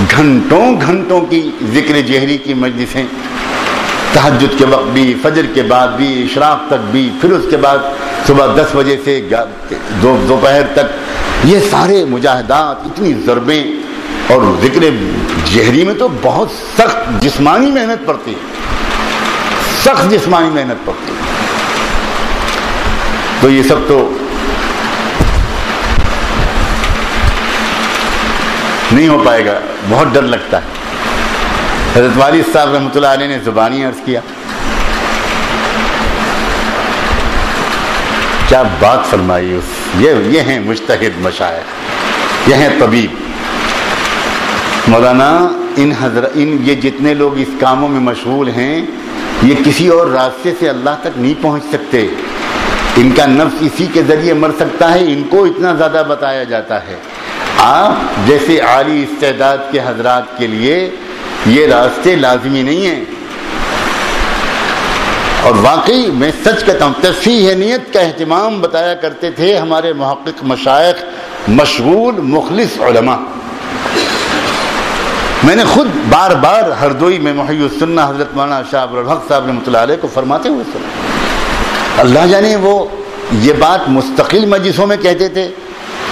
[SPEAKER 1] گھنٹوں گھنٹوں کی ذکر جہری کی مجلسیں، تہجد کے وقت بھی، فجر کے بعد بھی، اشراق تک بھی، پھر اس کے بعد صبح 10 بجے سے دوپہر تک، یہ سارے مجاہدات، اتنی ضربیں. اور ذکر جہری میں تو بہت سخت جسمانی محنت پڑتی ہے، سخت جسمانی محنت پڑتی ہے. تو یہ سب تو نہیں ہو پائے گا، بہت ڈر لگتا ہے. حضرت والد صاحب رحمۃ اللہ علیہ نے زبانی عرض کیا، کیا بات فرمائی. یہ ہیں مجتہد مشائخ، یہ ہیں طبیب. مولانا ان یہ جتنے لوگ اس کاموں میں مشغول ہیں، یہ کسی اور راستے سے اللہ تک نہیں پہنچ سکتے. ان کا نفس اسی کے ذریعے مر سکتا ہے، ان کو اتنا زیادہ بتایا جاتا ہے. آپ جیسے عالی استعداد کے حضرات کے لیے یہ راستے لازمی نہیں ہیں. اور واقعی میں سچ کہتا ہوں، تصحیح نیت کا اہتمام بتایا کرتے تھے ہمارے محقق مشائخ، مشغول مخلص علماء. میں نے خود بار بار ہردوئی میں محی السنہ حضرت مولانا شاہ عبد الحق صاحب رحمۃ اللہ علیہ کو فرماتے ہوئے سنا. اللہ جانے وہ یہ بات مستقل مجلسوں میں کہتے تھے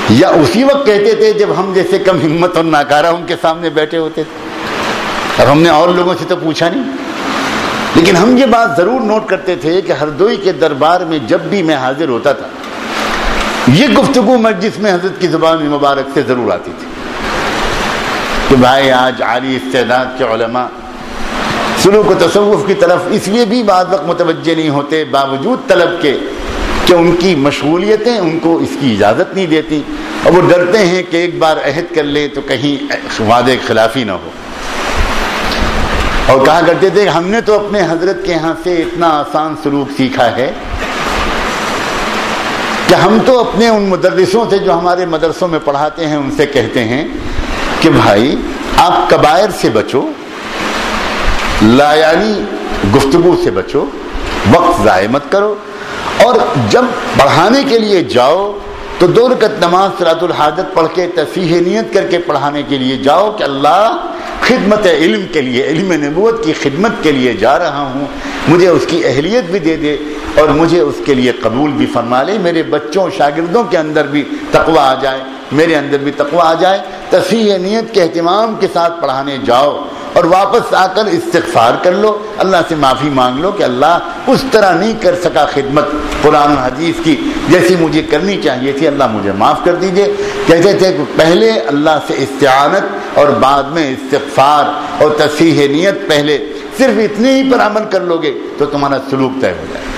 [SPEAKER 1] یا اسی وقت کہتے تھے جب ہم جیسے کم ہمت اور ناکارہ ان کے سامنے بیٹھے ہوتے تھے. اب ہم نے اور لوگوں سے تو پوچھا نہیں، لیکن ہم یہ بات ضرور نوٹ کرتے تھے کہ ہردوئی کے دربار میں جب بھی میں حاضر ہوتا تھا، یہ گفتگو مجلس میں حضرت کی زبان مبارک سے ضرور آتی تھی کہ بھائی آج عالی استعداد کے علماء سلوک و تصوف کی طرف اس لیے بھی بعض وقت متوجہ نہیں ہوتے، باوجود طلب کے کہ ان کی مشغولیتیں ان کو اس کی اجازت نہیں دیتی، اور وہ ڈرتے ہیں کہ ایک بار عہد کر لے تو کہیں وعدے خلافی نہ ہو. اور کہا کرتے تھے کہ ہم نے تو اپنے حضرت کے ہاں سے اتنا آسان سلوک سیکھا ہے کہ ہم تو اپنے ان مدرسوں سے جو ہمارے مدرسوں میں پڑھاتے ہیں ان سے کہتے ہیں کہ بھائی آپ کبائر سے بچو، لایعنی گفتگو سے بچو، وقت ضائع مت کرو، اور جب پڑھانے کے لیے جاؤ تو 2 رکعت نماز صلاۃ الحاجت پڑھ کے تصحیح نیت کر کے پڑھانے کے لیے جاؤ کہ اللہ خدمت علم کے لیے، علم نبوت کی خدمت کے لیے جا رہا ہوں، مجھے اس کی اہلیت بھی دے دے اور مجھے اس کے لیے قبول بھی فرما لے. میرے بچوں شاگردوں کے اندر بھی تقوی آ جائے، میرے اندر بھی تقوی آ جائے. تصحیح نیت کے اہتمام کے ساتھ پڑھانے جاؤ اور واپس آ کر استغفار کر لو، اللہ سے معافی مانگ لو کہ اللہ اس طرح نہیں کر سکا خدمت قرآن و حدیث کی جیسی مجھے کرنی چاہیے تھی، اللہ مجھے معاف کر دیجئے. کہتے تھے کہ پہلے اللہ سے استعانت اور بعد میں استغفار اور تصحیح نیت، پہلے صرف اتنے ہی پر عمل کر لو گے تو تمہارا سلوک طے ہو جائے.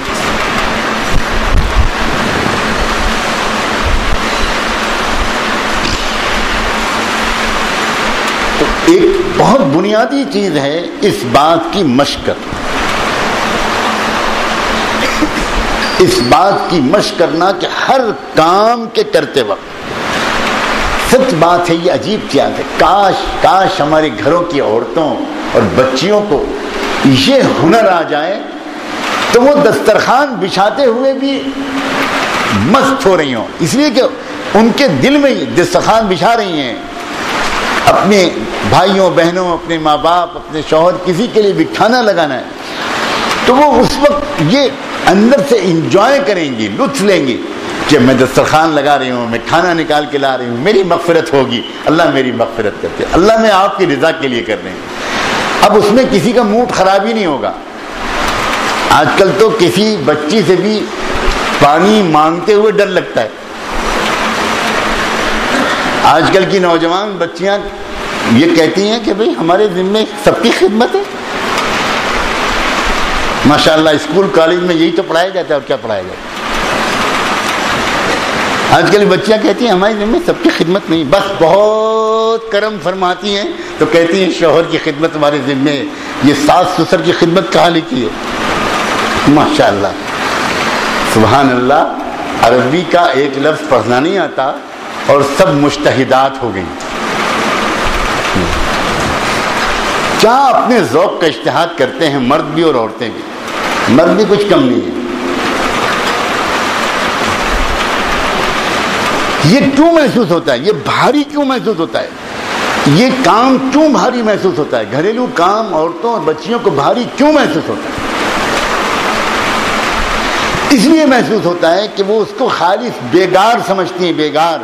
[SPEAKER 1] ایک بہت بنیادی چیز ہے اس بات کی مشق، اس بات کی مشق کرنا کہ ہر کام کے کرتے وقت سب سچ بات ہے، یہ عجیب بات ہے، کاش ہمارے گھروں کی عورتوں اور بچیوں کو یہ ہنر آ جائے تو وہ دسترخوان بچھاتے ہوئے بھی مست ہو رہی ہوں، اس لیے کہ ان کے دل میں دسترخوان بچھا رہی ہیں، اپنے بھائیوں بہنوں، اپنے ماں باپ، اپنے شوہر، کسی کے لیے بھی کھانا لگانا ہے تو وہ اس وقت یہ اندر سے انجوائے کریں گی، لطف لیں گی کہ میں دسترخوان لگا رہی ہوں، میں کھانا نکال کے لا رہی ہوں، میری مغفرت ہوگی، اللہ میری مغفرت کرتے، اللہ میں آپ کی رضا کے لیے کر رہے ہیں۔ اب اس میں کسی کا موڈ خراب ہی نہیں ہوگا۔ آج کل تو کسی بچی سے بھی پانی مانگتے ہوئے ڈر لگتا ہے۔ آج کل کی نوجوان بچیاں یہ کہتی ہیں کہ بھئی ہمارے ذمے سب کی خدمت ہے۔ ماشاءاللہ اسکول کالج میں یہی تو پڑھایا جاتا ہے، اور کیا پڑھایا جاتا ہے؟ آج کل بچیاں کہتی ہیں ہمارے ذمے سب کی خدمت نہیں، بس بہت کرم فرماتی ہیں تو کہتی ہیں شوہر کی خدمت ہمارے ذمے ہے، یہ ساس سسر کی خدمت کہاں لکھی ہے؟ ماشاءاللہ سبحان اللہ، عربی کا ایک لفظ پڑھنا نہیں آتا اور سب مجتہدات ہو گئی۔ کیا اپنے ذوق کا اجتہاد کرتے ہیں مرد بھی اور عورتیں بھی، مرد بھی کچھ کم نہیں ہے۔ یہ کیوں محسوس ہوتا ہے؟ یہ بھاری کیوں محسوس ہوتا ہے؟ یہ کام کیوں بھاری محسوس ہوتا ہے؟ گھریلو کام عورتوں اور بچیوں کو بھاری کیوں محسوس ہوتا ہے؟ اس لیے محسوس ہوتا ہے کہ وہ اس کو خالص بیگار سمجھتی ہیں، بیگار،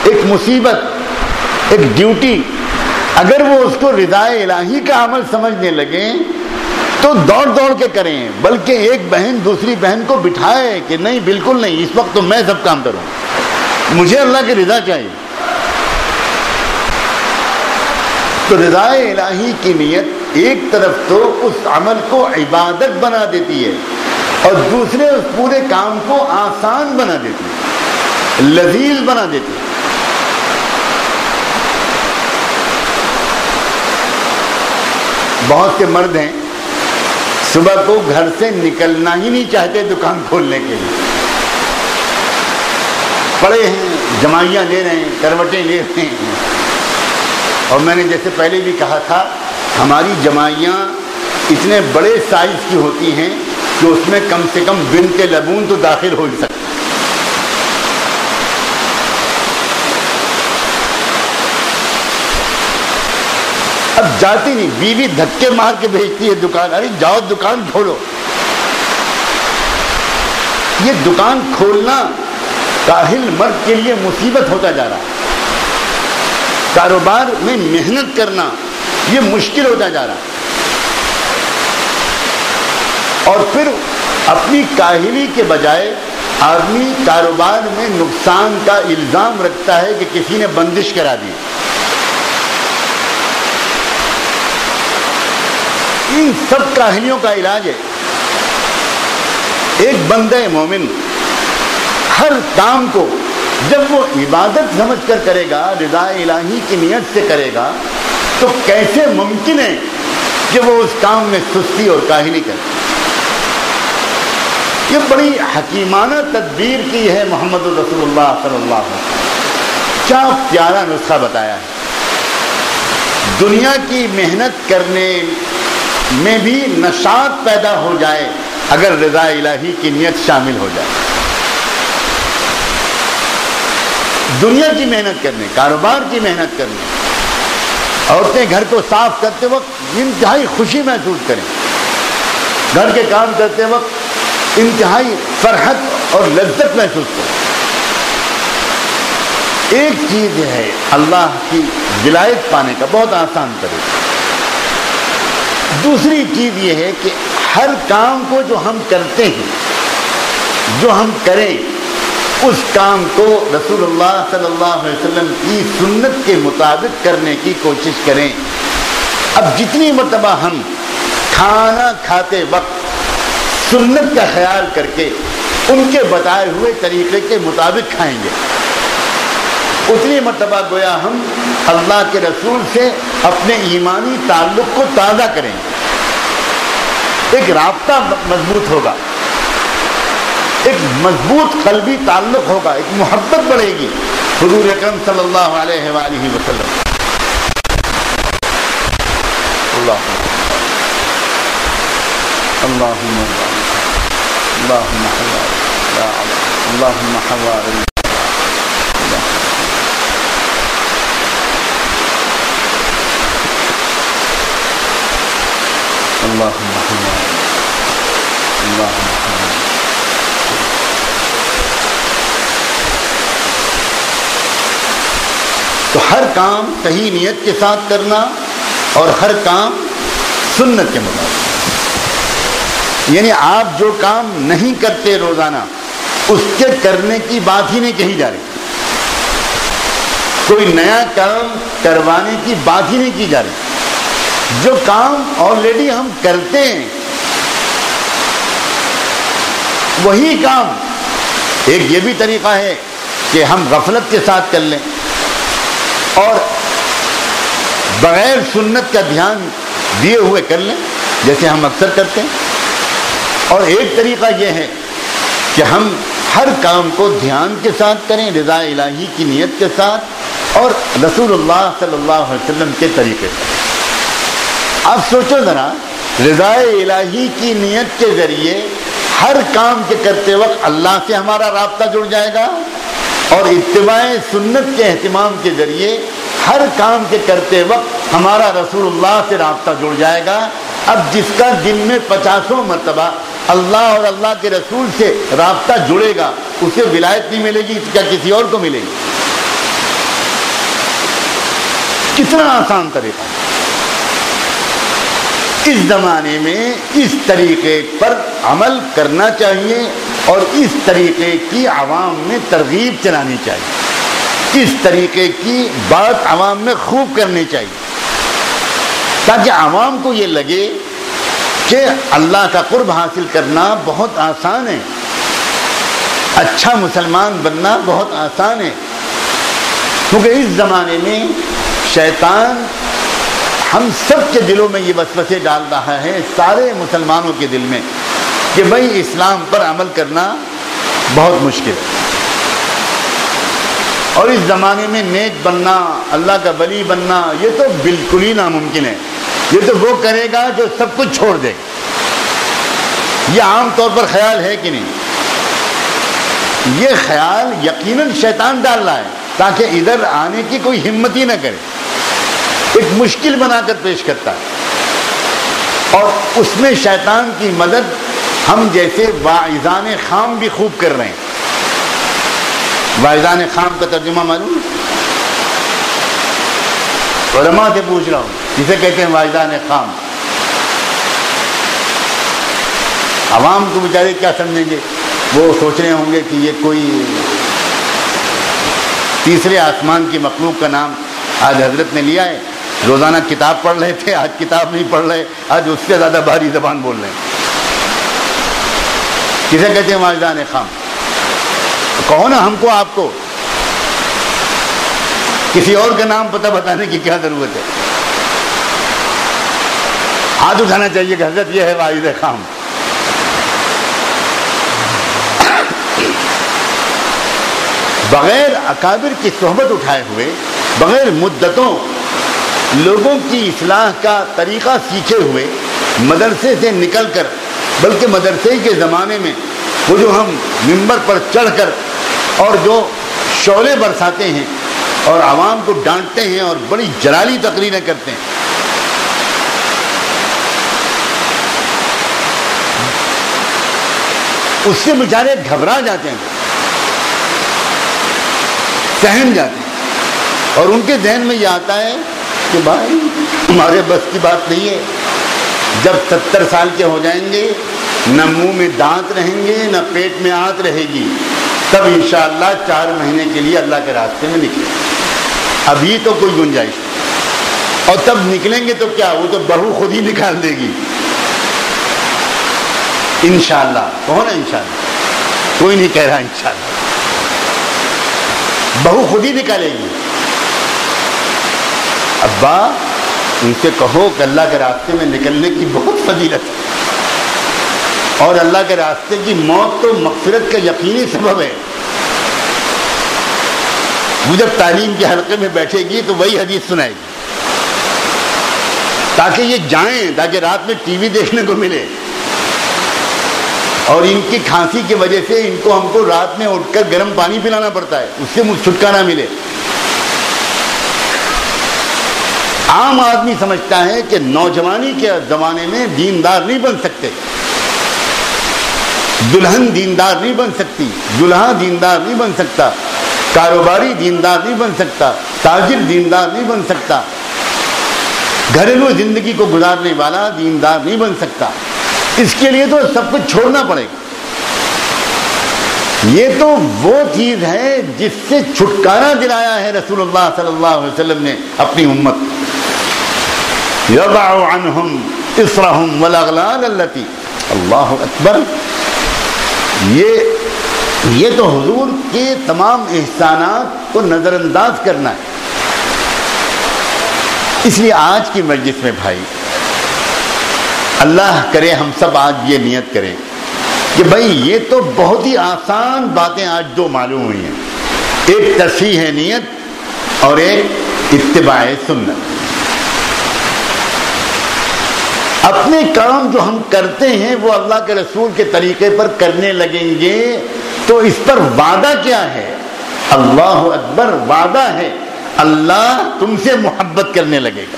[SPEAKER 1] ایک مصیبت، ایک ڈیوٹی۔ اگر وہ اس کو رضا الہی کا عمل سمجھنے لگیں تو دوڑ دوڑ کے کریں، بلکہ ایک بہن دوسری بہن کو بٹھائے کہ نہیں بالکل نہیں، اس وقت تو میں سب کام کروں، مجھے اللہ کی رضا چاہیے۔ تو رضا الہی کی نیت ایک طرف تو اس عمل کو عبادت بنا دیتی ہے اور دوسرے اس پورے کام کو آسان بنا دیتی ہے، لذیذ بنا دیتی ہے۔ بہت سے مرد ہیں صبح کو گھر سے نکلنا ہی نہیں چاہتے دکان کھولنے کے لیے، پڑے ہیں، جمائیاں لے رہے ہیں، کروٹیں لے رہے ہیں، اور میں نے جیسے پہلے بھی کہا تھا ہماری جمائیاں اتنے بڑے سائز کی ہوتی ہیں کہ اس میں کم سے کم بنت لبون تو داخل ہو سکتے۔ اب جاتی نہیں، بیوی دھکے مار کے بھیجتی ہے دکان، ارے جاؤ دکان کھولو۔ یہ دکان کھولنا کاہل مرد کے لیے مصیبت ہوتا جا رہا ہے، کاروبار میں محنت کرنا یہ مشکل ہوتا جا رہا ہے، اور پھر اپنی کاہلی کے بجائے آدمی کاروبار میں نقصان کا الزام رکھتا ہے کہ کسی نے بندش کرا دی۔ ان سب کاہلیوں کا علاج ہے ایک بندہ مومن ہر کام کو جب وہ عبادت سمجھ کر کرے گا، رضا الہی کی نیت سے کرے گا، تو کیسے ممکن ہے کہ وہ اس کام میں سستی اور کاہلی کرے؟ یہ بڑی حکیمانہ تدبیر کی ہے محمد رسول اللہ صلی اللہ علیہ وسلم۔ کیا پیارا نسخہ بتایا ہے، دنیا کی محنت کرنے میں بھی نشاط پیدا ہو جائے اگر رضا الہی کی نیت شامل ہو جائے۔ دنیا کی محنت کرنے، کاروبار کی محنت کرنے، عورتیں گھر کو صاف کرتے وقت انتہائی خوشی محسوس کریں، گھر کے کام کرتے وقت انتہائی فرحت اور لذت محسوس کریں۔ ایک چیز ہے اللہ کی ولایت پانے کا بہت آسان طریقہ، دوسری چیز یہ ہے کہ ہر کام کو جو ہم کرتے ہیں، جو ہم کریں، اس کام کو رسول اللہ صلی اللہ علیہ وسلم کی سنت کے مطابق کرنے کی کوشش کریں۔ اب جتنی مرتبہ ہم کھانا کھاتے وقت سنت کا خیال کر کے ان کے بتائے ہوئے طریقے کے مطابق کھائیں گے، اتنی مرتبہ گویا ہم اللہ کے رسول سے اپنے ایمانی تعلق کو تازہ کریں گے، ایک رابطہ مضبوط ہوگا، ایک مضبوط قلبی تعلق ہوگا، ایک محبت بڑھے گی، حضور اکرم صلی اللہ علیہ وآلہ وسلم. اللہم حوار تو ہر کام صحیح نیت کے ساتھ کرنا اور ہر کام سنت کے مطابق. یعنی آپ جو کام نہیں کرتے روزانہ اس کے کرنے کی بات ہی نہیں کہی جا رہی. کوئی نیا کام کروانے کی بات ہی نہیں کی جا رہی. جو کام آلریڈی ہم کرتے ہیں وہی کام. ایک یہ بھی طریقہ ہے کہ ہم غفلت کے ساتھ کر لیں اور بغیر سنت کا دھیان دیے ہوئے کر لیں جیسے ہم اکثر کرتے ہیں. اور ایک طریقہ یہ ہے کہ ہم ہر کام کو دھیان کے ساتھ کریں رضا الہی کی نیت کے ساتھ اور رسول اللہ صلی اللہ علیہ وسلم کے طریقے سے. آپ سوچو ذرا, رضا الہی کی نیت کے ذریعے ہر کام کے کرتے وقت اللہ سے ہمارا رابطہ جڑ جائے گا اور اتباع سنت کے اہتمام کے ذریعے ہر کام کے کرتے وقت ہمارا رسول اللہ سے رابطہ جڑ جائے گا. اب جس کا دن میں 50 مرتبہ اللہ اور اللہ کے رسول سے رابطہ جڑے گا اسے ولایت نہیں ملے گی, کیا کسی اور کو ملے گی؟ کتنا آسان طریقہ. اس زمانے میں اس طریقے پر عمل کرنا چاہیے اور اس طریقے کی عوام میں ترغیب چلانی چاہیے. اس طریقے کی بات عوام میں خوب کرنی چاہیے تاکہ عوام کو یہ لگے کہ اللہ کا قرب حاصل کرنا بہت آسان ہے, اچھا مسلمان بننا بہت آسان ہے. کیونکہ اس زمانے میں شیطان ہم سب کے دلوں میں یہ وسوسے ڈال رہا ہے, سارے مسلمانوں کے دل میں, کہ بھائی اسلام پر عمل کرنا بہت مشکل ہے اور اس زمانے میں نیک بننا, اللہ کا ولی بننا یہ تو بالکل ہی ناممکن ہے. یہ تو وہ کرے گا جو سب کچھ چھوڑ دے. یہ عام طور پر خیال ہے کہ نہیں؟ یہ خیال یقیناً شیطان ڈال رہا ہے تاکہ ادھر آنے کی کوئی ہمت ہی نہ کرے. ایک مشکل بنا کر پیش کرتا ہے اور اس میں شیطان کی مدد ہم جیسے واعظان خام بھی خوب کر رہے ہیں. واعظان خام کا ترجمہ معلوم؟ علماء سے پوچھ رہا ہوں جسے کہتے ہیں واعظان خام. عوام کو بیچارے کیا سمجھیں گے؟ وہ سوچ رہے ہوں گے کہ یہ کوئی تیسرے آسمان کی مخلوق کا نام آج حضرت نے لیا ہے. روزانہ کتاب پڑھ رہے تھے, آج کتاب نہیں پڑھ رہے, آج اس سے زیادہ بھاری زبان بول رہے ہیں. کسے کہتے ہیں واعظان خام؟ کہو نا ہم کو, آپ کو. کسی اور کا نام پتہ بتانے کی کیا ضرورت ہے؟ ہاتھ اٹھانا چاہیے کہ حضرت یہ ہے واعظ خام. بغیر اکابر کی صحبت اٹھائے ہوئے, بغیر مدتوں لوگوں کی اصلاح کا طریقہ سیکھے ہوئے, مدرسے سے نکل کر, بلکہ مدرسے کے زمانے میں وہ جو ہم ممبر پر چڑھ کر اور جو شعلے برساتے ہیں اور عوام کو ڈانٹتے ہیں اور بڑی جلالی تقریریں کرتے ہیں, اس سے بیچارے گھبرا جاتے ہیں, سہم جاتے ہیں اور ان کے ذہن میں یہ آتا ہے کہ بھائی ہمارے بس کی بات نہیں ہے. جب 70 سال کے ہو جائیں گے نہ منہ میں دانت رہیں گے نہ پیٹ میں آنت رہے گی, تب انشاءاللہ 4 مہینے کے لیے اللہ کے راستے میں نکلیں. ابھی تو کوئی گنجائش نہیں, اور تب نکلیں گے تو کیا, وہ تو بہو خود ہی نکال دے گی انشاءاللہ. کہو نا انشاءاللہ, کوئی نہیں کہہ رہا انشاءاللہ, بہو خود ہی نکالے گی. ابا ان سے کہو کہ اللہ کے راستے میں نکلنے کی بہت فضیلت ہے اور اللہ کے راستے کی موت تو مغفرت کا یقینی سبب ہے. وہ جب تعلیم کے حلقے میں بیٹھے گی تو وہی حدیث سنائے گی، تاکہ یہ جائیں، تاکہ رات میں ٹی وی دیکھنے کو ملے، اور ان کی کھانسی کی وجہ سے ہم کو رات میں اٹھ کر گرم پانی پلانا پڑتا ہے، اس سے چھٹکارا ملے۔ عام آدمی سمجھتا ہے کہ نوجوانی کے زمانے میں دیندار نہیں بن سکتے، دلہن دیندار نہیں بن سکتی، دلہا دیندار نہیں بن سکتا، کاروباری دیندار نہیں بن سکتا، تاجر دیندار نہیں بن سکتا، گھریلو زندگی کو گزارنے والا دیندار نہیں بن سکتا۔ اس کے لیے تو سب کچھ چھوڑنا پڑے گا۔ یہ تو وہ چیز ہے جس سے چھٹکارا دلایا ہے رسول اللہ صلی اللہ علیہ وسلم نے اپنی امت۔ یضع عنہم اصرہم والاغلال التی، اللہ اکبر، یہ تو حضور کے تمام احسانات کو نظر انداز کرنا ہے۔ اس لیے آج کی مجلس میں بھائی، اللہ کرے ہم سب آج یہ نیت کریں کہ بھائی یہ تو بہت ہی آسان باتیں آج دو معلوم ہوئی ہیں، ایک تصحیح ہے نیت اور ایک اتباع سنت۔ اپنے کام جو ہم کرتے ہیں وہ اللہ کے رسول کے طریقے پر کرنے لگیں گے تو اس پر وعدہ کیا ہے؟ اللہ اکبر، وعدہ ہے اللہ تم سے محبت کرنے لگے گا،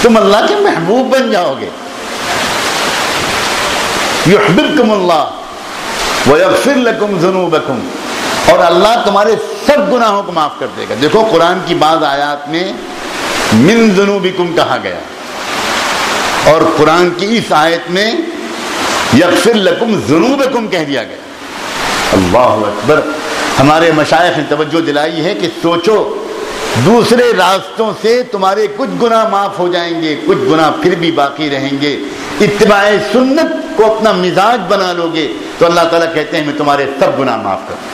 [SPEAKER 1] تم اللہ کے محبوب بن جاؤ گے۔ یحببکم اللہ ویغفر لکم ذنوبکم، اور اللہ تمہارے سب گناہوں کو معاف کر دے گا۔ دیکھو قرآن کی بعض آیات میں من ذنوبکم کہا گیا، اور قرآن کی اس آیت میں یغفر لکم ذنوبکم کہہ دیا گیا۔ اللہ اکبر، ہمارے مشائخ نے توجہ دلائی ہے کہ سوچو، دوسرے راستوں سے تمہارے کچھ گناہ معاف ہو جائیں گے، کچھ گناہ پھر بھی باقی رہیں گے، اتباع سنت کو اپنا مزاج بنا لو گے تو اللہ تعالیٰ کہتے ہیں میں تمہارے سب گناہ معاف کر دوں۔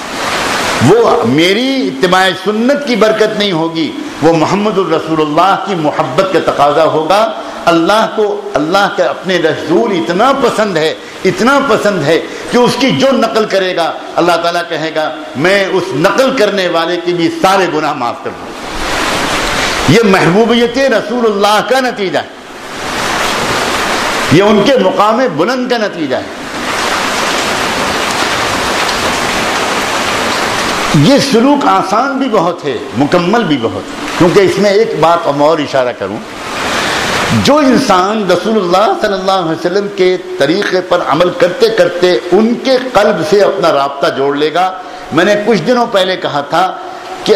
[SPEAKER 1] وہ میری اتباع سنت کی برکت نہیں ہوگی، وہ محمد الرسول اللہ کی محبت کا تقاضا ہوگا۔ اللہ کو اللہ کا اپنے رسول اتنا پسند ہے، اتنا پسند ہے کہ اس کی جو نقل کرے گا اللہ تعالیٰ کہے گا میں اس نقل کرنے والے کے بھی سارے گناہ معاف کر دوں۔ یہ محبوبیت رسول اللہ کا نتیجہ ہے، یہ ان کے مقام بلند کا نتیجہ ہے۔ یہ سلوک آسان بھی بہت ہے، مکمل بھی بہت ہے، کیونکہ اس میں ایک بات اور اشارہ کروں، جو انسان رسول اللہ صلی اللہ علیہ وسلم کے طریقے پر عمل کرتے کرتے ان کے قلب سے اپنا رابطہ جوڑ لے گا، میں نے کچھ دنوں پہلے کہا تھا کہ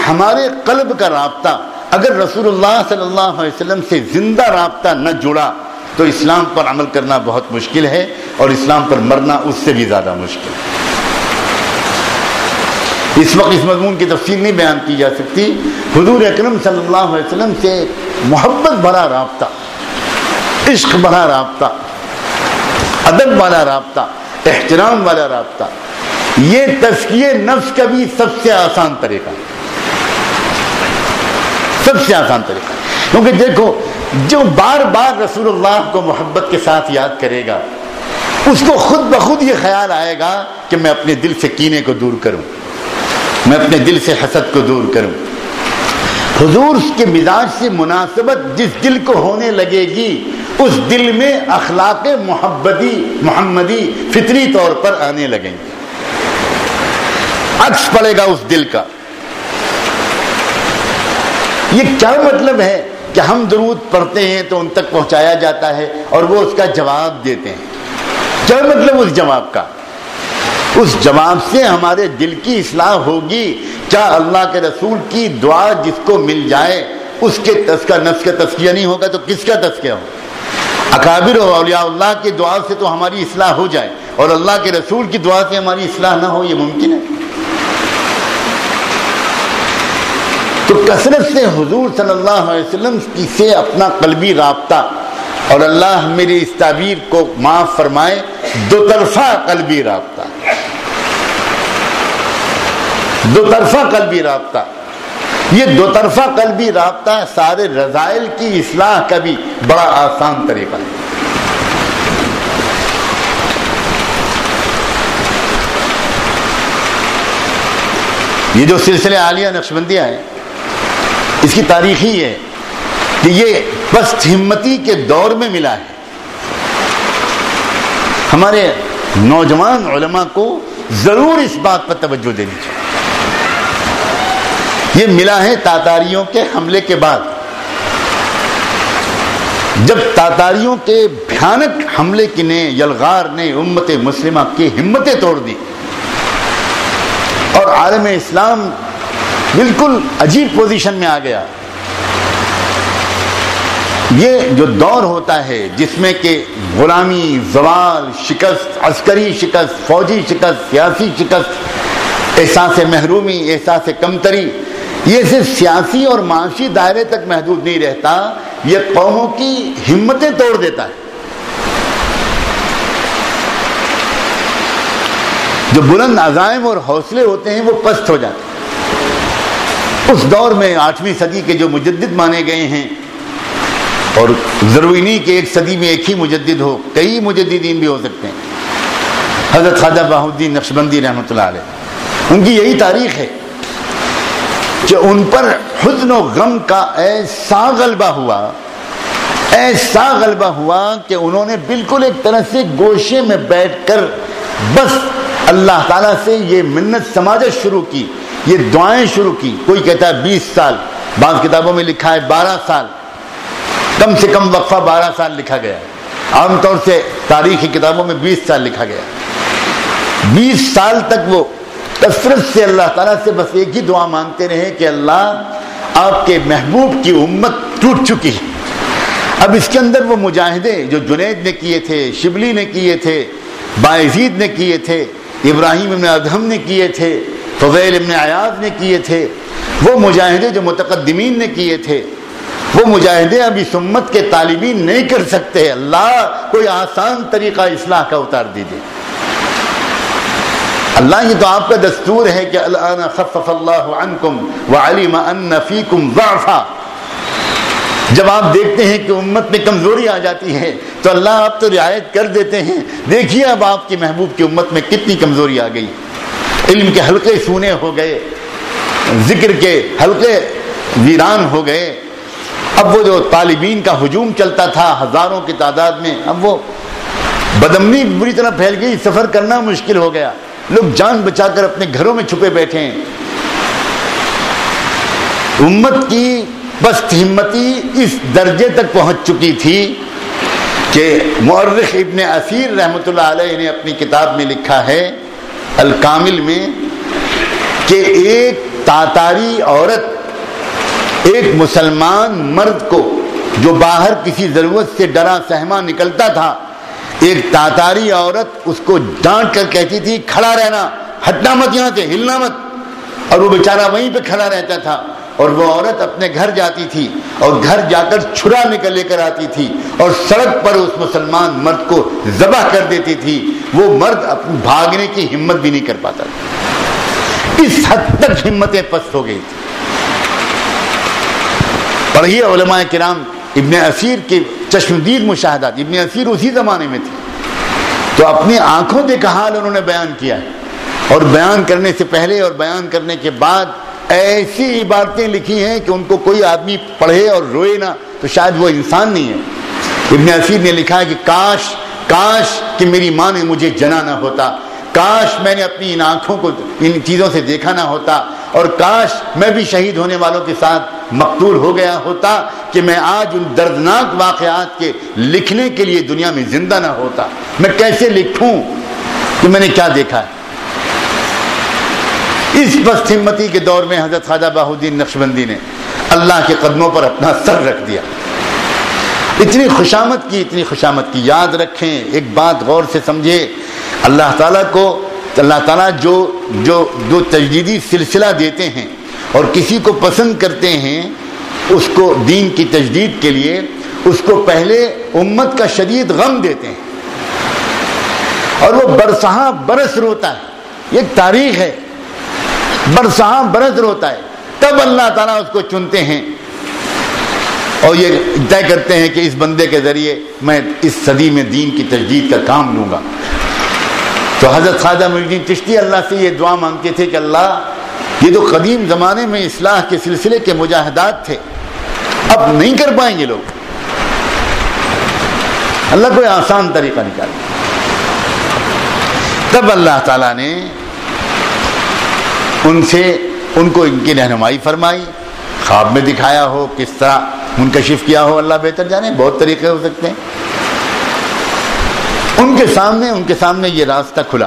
[SPEAKER 1] ہمارے قلب کا رابطہ اگر رسول اللہ صلی اللہ علیہ وسلم سے زندہ رابطہ نہ جڑا تو اسلام پر عمل کرنا بہت مشکل ہے، اور اسلام پر مرنا اس سے بھی زیادہ مشکل ہے۔ اس وقت اس مضمون کی تفصیل نہیں بیان کی جا سکتی۔ حضور اکرم صلی اللہ علیہ وسلم سے محبت بھرا رابطہ، عشق بھرا رابطہ، ادب والا رابطہ، احترام والا رابطہ، یہ تزکیہ نفس کا بھی سب سے آسان طریقہ، سب سے آسان طریقہ۔ کیونکہ دیکھو، جو بار بار رسول اللہ کو محبت کے ساتھ یاد کرے گا اس کو خود بخود یہ خیال آئے گا کہ میں اپنے دل سے کینے کو دور کروں، میں اپنے دل سے حسد کو دور کروں۔ حضور کے مزاج سے مناسبت جس دل کو ہونے لگے گی اس دل میں اخلاق محمدی فطری طور پر آنے لگیں گے، عکس پڑے گا اس دل کا۔ یہ کیا مطلب ہے کہ ہم درود پڑھتے ہیں تو ان تک پہنچایا جاتا ہے اور وہ اس کا جواب دیتے ہیں؟ کیا مطلب اس جواب کا؟ اس جواب سے ہمارے دل کی اصلاح ہوگی۔ کیا اللہ کے رسول کی دعا جس کو مل جائے اس کے نفس کا تزکیہ نہیں ہوگا تو کس کا تزکیہ ہوگا؟ اکابر و اولیاء اللہ کی دعا سے تو ہماری اصلاح ہو جائے اور اللہ کے رسول کی دعا سے ہماری اصلاح نہ ہو، یہ ممکن ہے؟ تو کثرت سے حضور صلی اللہ علیہ وسلم سے اپنا قلبی رابطہ، اور اللہ میری اس تعبیر کو معاف فرمائے، دو طرفہ قلبی رابطہ، دو طرفہ قلبی رابطہ، یہ دو طرفہ قلبی رابطہ سارے رذائل کی اصلاح کا بھی بڑا آسان طریقہ ہے۔ یہ جو سلسلہ عالیہ نقشبندیہ ہے اس کی تاریخ ہی ہے کہ یہ پست ہمتی کے دور میں ملا ہے. ہمارے نوجوان علماء کو ضرور اس بات پر توجہ دینی چاہیے. یہ ملا ہے تاتاریوں کے حملے کے بعد. جب تاتاریوں کے بھیانک حملے کی نے یلغار نے امت مسلمہ کی ہمتیں توڑ دی اور عالم اسلام بالکل عجیب پوزیشن میں آ گیا. یہ جو دور ہوتا ہے جس میں کہ غلامی، زوال، شکست، عسکری شکست، فوجی شکست، سیاسی شکست، احساس محرومی، احساس کمتری، یہ صرف سیاسی اور معاشی دائرے تک محدود نہیں رہتا، یہ قوموں کی ہمتیں توڑ دیتا ہے. جو بلند عزائم اور حوصلے ہوتے ہیں وہ پست ہو جاتے ہیں. اس دور میں 8ویں صدی کے جو مجدد مانے گئے ہیں، اور ضروری نہیں کہ ایک صدی میں ایک ہی مجدد ہو، کئی مجددین بھی ہو سکتے ہیں. حضرت خواجہ بہاء الدین نقشبندی رحمۃ اللہ علیہ، ان کی یہی تاریخ ہے کہ ان پر حزن و غم کا ایسا غلبہ ہوا کہ انہوں نے بالکل ایک طرح سے گوشے میں بیٹھ کر بس اللہ تعالیٰ سے یہ منت سماجت شروع کی، یہ دعائیں شروع کی. کوئی کہتا ہے 20 سال، بعض کتابوں میں لکھا ہے 12 سال، کم سے کم وقفہ 12 سال لکھا گیا. عام طور سے تاریخی کتابوں میں 20 سال لکھا گیا. 20 سال تک وہ کثرت سے اللہ تعالیٰ سے بس ایک ہی دعا مانگتے رہے کہ اللہ آپ کے محبوب کی امت ٹوٹ چکی ہے. اب اس کے اندر وہ مجاہدے جو جنید نے کیے تھے، شبلی نے کیے تھے، بایزید نے کیے تھے، ابراہیم ابن ادہم نے کیے تھے، فضیل ابن عیاض نے کیے تھے، وہ مجاہدے جو متقدمین نے کیے تھے، وہ مجاہدے اب اس امت کے طالبین نہیں کر سکتے. اللہ کوئی آسان طریقہ اصلاح کا اتار دیجیے. اللہ یہ تو آپ کا دستور ہے کہ الآن خفف اللہ عنکم وعلم ان فیکم ضعفا. جب آپ دیکھتے ہیں کہ امت میں کمزوری آ جاتی ہے تو اللہ آپ تو رعایت کر دیتے ہیں. دیکھیے اب آپ کی محبوب کی امت میں کتنی کمزوری آ گئی. علم کے حلقے سونے ہو گئے، ذکر کے حلقے ویران ہو گئے. اب وہ جو طالبین کا ہجوم چلتا تھا ہزاروں کی تعداد میں، اب وہ بدامنی بری طرح پھیل گئی، سفر کرنا مشکل ہو گیا. لوگ جان بچا کر اپنے گھروں میں چھپے بیٹھے ہیں. امت کی پست ہمتی اس درجے تک پہنچ چکی تھی کہ مورخ ابن اثیر رحمۃ اللہ علیہ نے اپنی کتاب میں لکھا ہے الکامل میں کہ ایک تاتاری عورت ایک مسلمان مرد کو جو باہر کسی ضرورت سے ڈرا سہما نکلتا تھا، ایک تاتاری عورت اس کو ڈانٹ کر کہتی تھی کھڑا رہنا، ہٹنا مت یہاں سے، ہلنا مت. اور وہ بیچارہ وہیں پہ کھڑا رہتا تھا. اور وہ عورت اپنے گھر جاتی تھی اور گھر جا کر چھرا لے کر آتی تھی اور سڑک پر اس مسلمان مرد کو ذبح کر دیتی تھی. وہ مرد بھاگنے کی ہمت بھی نہیں کر پاتا تھا. اس حد تک ہمتیں پست ہو گئی تھی. پڑھیے علماء کرام ابن اثیر کے چشمدید مشاہدات. ابن اثیر اسی زمانے میں تھے تو اپنی آنکھوں دیکھا حال انہوں نے بیان کیا ہے. اور بیان کرنے سے پہلے اور بیان کرنے کے بعد ایسی عبارتیں لکھی ہیں کہ ان کو کوئی آدمی پڑھے اور روئے نہ تو شاید وہ انسان نہیں ہے. ابن اثیر نے لکھا ہے کہ کاش کہ میری ماں نے مجھے جنا نہ ہوتا، کاش میں نے اپنی ان آنکھوں کو ان چیزوں سے دیکھا نہ ہوتا، اور کاش میں بھی شہید ہونے والوں کے ساتھ مقتول ہو گیا ہوتا کہ میں آج ان دردناک واقعات کے لکھنے کے لیے دنیا میں زندہ نہ ہوتا. میں کیسے لکھوں کہ میں نے کیا دیکھا ہے. اس پست ہمتی کے دور میں حضرت خواجہ بہاء الدین نقشبندی نے اللہ کے قدموں پر اپنا سر رکھ دیا. اتنی خوشامد کی یاد رکھیں. ایک بات غور سے سمجھے، اللہ تعالیٰ جو تجدیدی سلسلہ دیتے ہیں اور کسی کو پسند کرتے ہیں اس کو دین کی تجدید کے لیے اس کو پہلے امت کا شدید غم دیتے ہیں اور وہ برسہاں برس روتا ہے. یہ ایک تاریخ ہے. برسہاں برس روتا ہے، تب اللہ تعالیٰ اس کو چنتے ہیں اور یہ طے کرتے ہیں کہ اس بندے کے ذریعے میں اس صدی میں دین کی تجدید کا کام لوں گا. تو حضرت خواجہ معین الدین چشتی اللہ سے یہ دعا مانگتے تھے کہ اللہ یہ تو قدیم زمانے میں اصلاح کے سلسلے کے مجاہدات تھے، اب نہیں کر پائیں گے لوگ۔ اللہ کوئی آسان طریقہ نکالا۔ تب اللہ تعالیٰ نے ان کو ان کی رہنمائی فرمائی، خواب میں دکھایا ہو، کس طرح منکشف کیا ہو، اللہ بہتر جانے، بہت طریقے ہو سکتے ہیں۔ ان کے سامنے یہ راستہ کھلا،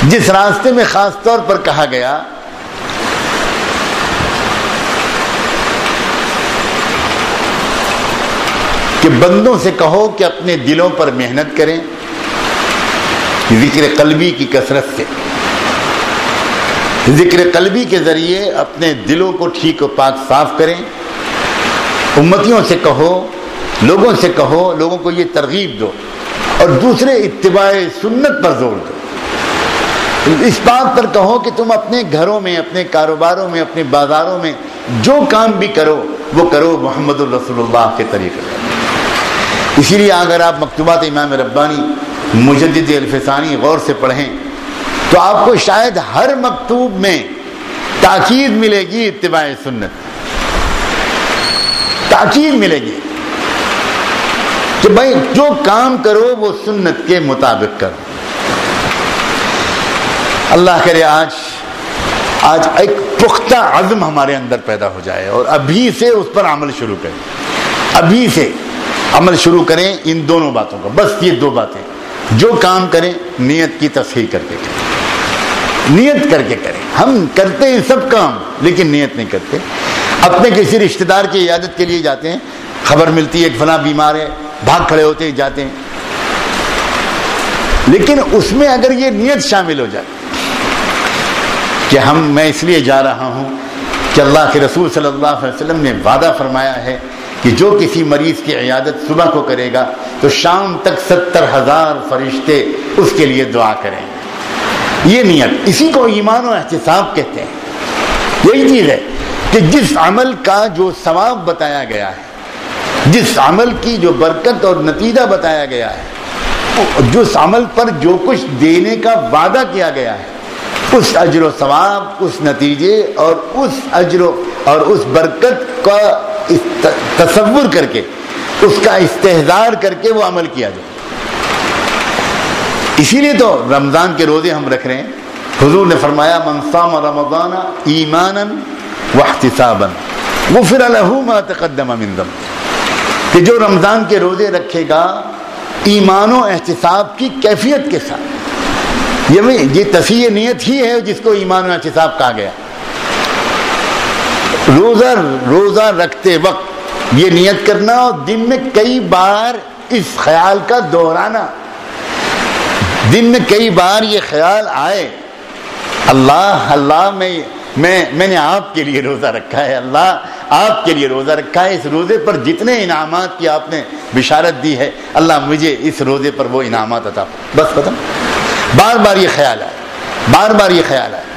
[SPEAKER 1] جس راستے میں خاص طور پر کہا گیا کہ بندوں سے کہو کہ اپنے دلوں پر محنت کریں، ذکر قلبی کی کثرت سے، ذکر قلبی کے ذریعے اپنے دلوں کو ٹھیک و پاک صاف کریں۔ امتیوں سے کہو، لوگوں سے کہو، لوگوں کو یہ ترغیب دو، اور دوسرے اتباع سنت پر زور دو۔ اس بات پر کہو کہ تم اپنے گھروں میں، اپنے کاروباروں میں، اپنے بازاروں میں جو کام بھی کرو وہ کرو محمد الرسول اللہ کے طریقے سے۔ اسی لیے اگر آپ مکتوبات امام ربانی مجدد الفسانی غور سے پڑھیں تو آپ کو شاید ہر مکتوب میں تاکید ملے گی اتباع سنت، تاکید ملے گی کہ بھائی جو کام کرو وہ سنت کے مطابق کرو۔ اللہ کرے آج ایک پختہ عزم ہمارے اندر پیدا ہو جائے اور ابھی سے اس پر عمل شروع کریں، ابھی سے عمل شروع کریں ان دونوں باتوں کا۔ بس یہ دو باتیں، جو کام کریں نیت کی تصحیح کر کے کریں، نیت کر کے کریں۔ ہم کرتے ہیں سب کام لیکن نیت نہیں کرتے۔ اپنے کسی رشتہ دار کی عیادت کے لیے جاتے ہیں، خبر ملتی ہے کہ فلاں بیمار ہے، بھاگ کھڑے ہوتے ہیں، جاتے ہیں، لیکن اس میں اگر یہ نیت شامل ہو جائے کہ میں اس لیے جا رہا ہوں کہ اللہ کے رسول صلی اللہ علیہ وسلم نے وعدہ فرمایا ہے کہ جو کسی مریض کی عیادت صبح کو کرے گا تو شام تک 70,000 فرشتے اس کے لیے دعا کریں گے، یہ نیت، اسی کو ایمان و احتساب کہتے ہیں۔ یہی چیز ہے کہ جس عمل کا جو ثواب بتایا گیا ہے، جس عمل کی جو برکت اور نتیجہ بتایا گیا ہے، جس عمل پر جو کچھ دینے کا وعدہ کیا گیا ہے، اس اجر و ثواب، اس نتیجے اور اس اجر اور اس برکت کا تصور کر کے، اس کا استحضار کر کے وہ عمل کیا جائے۔ اسی لیے تو رمضان کے روزے ہم رکھ رہے ہیں۔ حضور نے فرمایا من صام رمضان ایمانا واحتسابا غفر له ما تقدم من ذنبه، کہ جو رمضان کے روزے رکھے گا ایمان و احتساب کی کیفیت کے ساتھ، یہ تصحیح نیت ہی ہے جس کو ایمان و احتساب کہا گیا۔ روزہ رکھتے وقت یہ نیت کرنا اور دن میں کئی بار اس خیال کا دہرانا، دن میں کئی بار یہ خیال آئے اللہ میں نے آپ کے لیے روزہ رکھا ہے، اللہ آپ کے لیے روزہ رکھا ہے، اس روزے پر جتنے انعامات کی آپ نے بشارت دی ہے اللہ مجھے اس روزے پر وہ انعامات عطا، بس ختم۔ بار بار یہ خیال آئے، بار بار یہ خیال آئے۔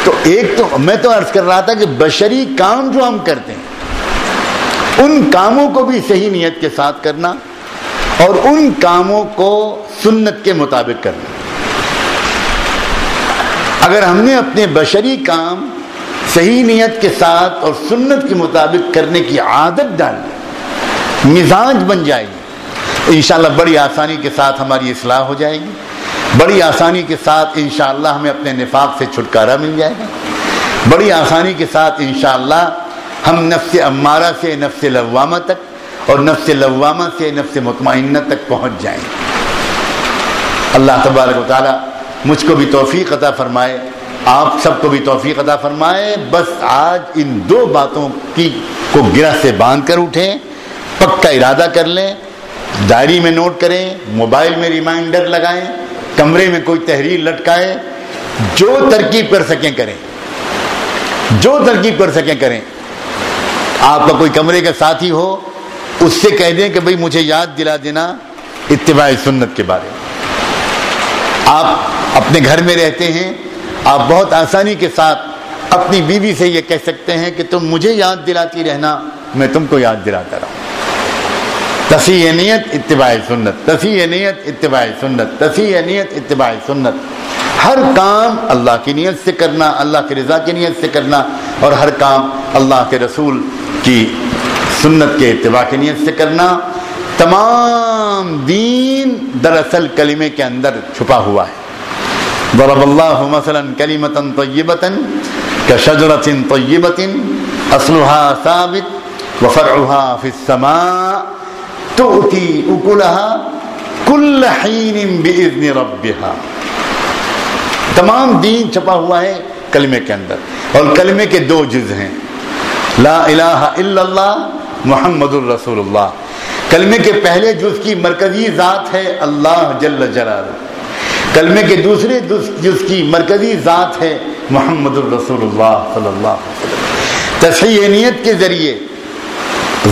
[SPEAKER 1] تو ایک تو میں تو عرض کر رہا تھا کہ بشری کام جو ہم کرتے ہیں ان کاموں کو بھی صحیح نیت کے ساتھ کرنا اور ان کاموں کو سنت کے مطابق کرنا۔ اگر ہم نے اپنے بشری کام صحیح نیت کے ساتھ اور سنت کے مطابق کرنے کی عادت ڈال لی، مزاج بن جائے گی، انشاءاللہ بڑی آسانی کے ساتھ ہماری اصلاح ہو جائے گی، بڑی آسانی کے ساتھ انشاءاللہ ہمیں اپنے نفاق سے چھٹکارا مل جائے گا، بڑی آسانی کے ساتھ انشاءاللہ ہم نفس امارہ سے نفس لوامہ تک اور نفس لوامہ سے نفس مطمئنہ تک پہنچ جائیں گے۔ اللہ تبارک و تعالی مجھ کو بھی توفیق عطا فرمائے، آپ سب کو بھی توفیق عطا فرمائے۔ بس آج ان دو باتوں کو گرہ سے باندھ کر اٹھیں، پکا ارادہ کر لیں، ڈائری میں نوٹ کریں، موبائل میں ریمائنڈر لگائیں، کمرے میں کوئی تحریر لٹکائے، جو ترکیب کر سکیں کریں، جو ترکیب کر سکیں کریں۔ آپ کا کوئی کمرے کا ساتھی ہو، اس سے کہہ دیں کہ بھئی مجھے یاد دلا دینا اتباع سنت کے بارے میں۔ آپ اپنے گھر میں رہتے ہیں، آپ بہت آسانی کے ساتھ اپنی بیوی سے یہ کہہ سکتے ہیں کہ تم مجھے یاد دلاتی رہنا، میں تم کو یاد دلاتا رہوں۔ تصحیح نیت اتباع سنت، تصحیح نیت اتباع سنت، تصحیح نیت اتباع سنت۔ ہر کام اللہ کی نیت سے کرنا، اللہ کی رضا کی نیت سے کرنا، اور ہر کام اللہ کے رسول کی سنت کے اتباع کی نیت سے کرنا. تمام دین دراصل کلمے کے اندر چھپا ہوا ہے. ضرب اللہ مثلا کلمۃ طیبۃ کشجرۃ طیبۃ اصلها ثابت وفرعها فی السماء تؤتی اکلها کل حین باذن ربها. تمام دین چھپا ہوا ہے کلمے کے اندر، اور کلمے کے دو جز ہیں، لا الہ الا اللہ محمد الرسول اللہ. کلمے کے پہلے جز کی مرکزی ذات ہے اللہ جل جلالہ، کلمے کے دوسرے جز کی مرکزی ذات ہے محمد الرسول اللہ صلی اللہ علیہ وسلم. تصحیح نیت کے ذریعے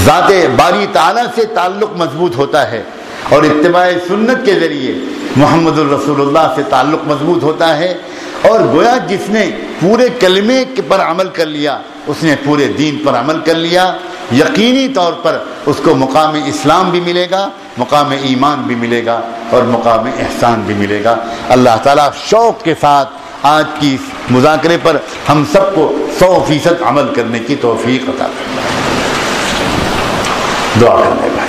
[SPEAKER 1] ذات باری تعالیٰ سے تعلق مضبوط ہوتا ہے، اور اتباع سنت کے ذریعے محمد الرسول اللہ سے تعلق مضبوط ہوتا ہے. اور گویا جس نے پورے کلمے پر عمل کر لیا اس نے پورے دین پر عمل کر لیا. یقینی طور پر اس کو مقام اسلام بھی ملے گا، مقام ایمان بھی ملے گا، اور مقام احسان بھی ملے گا. اللہ تعالیٰ شوق کے ساتھ آج کی مذاکرے پر ہم سب کو 100% عمل کرنے کی توفیق عطا فرمائے. دعا کرنے بھائی.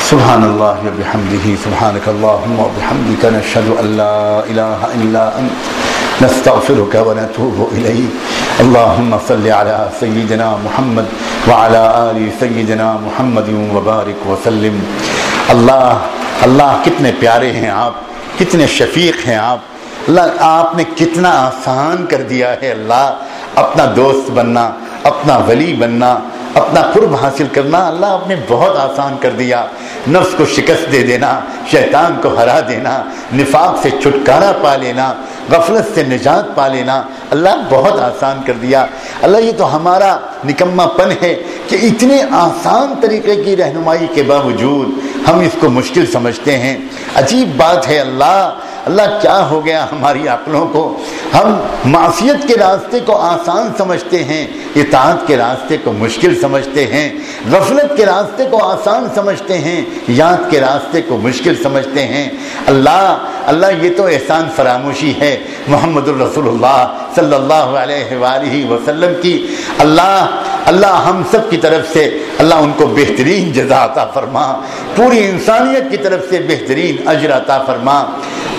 [SPEAKER 1] سبحان اللہ و بحمدہ سبحانک اللہم و بحمدک نشہد ان لا الہ الا انت نستغفرک و نتوب الیک. اللہم صل علی سیدنا محمد وعلی آل سیدنا محمد وبارک وسلم. اللہ کتنے پیارے ہیں آپ، کتنے شفیق ہیں آپ. اللہ آپ نے کتنا آسان کر دیا ہے اللہ اپنا دوست بننا، اپنا ولی بننا، اپنا قرب حاصل کرنا. اللہ آپ نے بہت آسان کر دیا. نفس کو شکست دے دینا، شیطان کو ہرا دینا، نفاق سے چھٹکارا پا لینا، غفلت سے نجات پا لینا، اللہ بہت آسان کر دیا. اللہ یہ تو ہمارا نکما پن ہے کہ اتنے آسان طریقے کی رہنمائی کے باوجود ہم اس کو مشکل سمجھتے ہیں. عجیب بات ہے اللہ کیا ہو گیا ہماری عقلوں کو. ہم معصیت کے راستے کو آسان سمجھتے ہیں، اطاعت کے راستے کو مشکل سمجھتے ہیں، غفلت کے راستے کو آسان سمجھتے ہیں، یاد کے راستے کو مشکل سمجھتے ہیں. اللہ یہ تو احسان فراموشی ہے محمد الرسول اللہ صلی اللہ علیہ وآلہ وسلم کی. اللہ ہم سب کی طرف سے اللہ ان کو بہترین جزا عطا فرما، پوری انسانیت کی طرف سے بہترین اجر عطا فرما.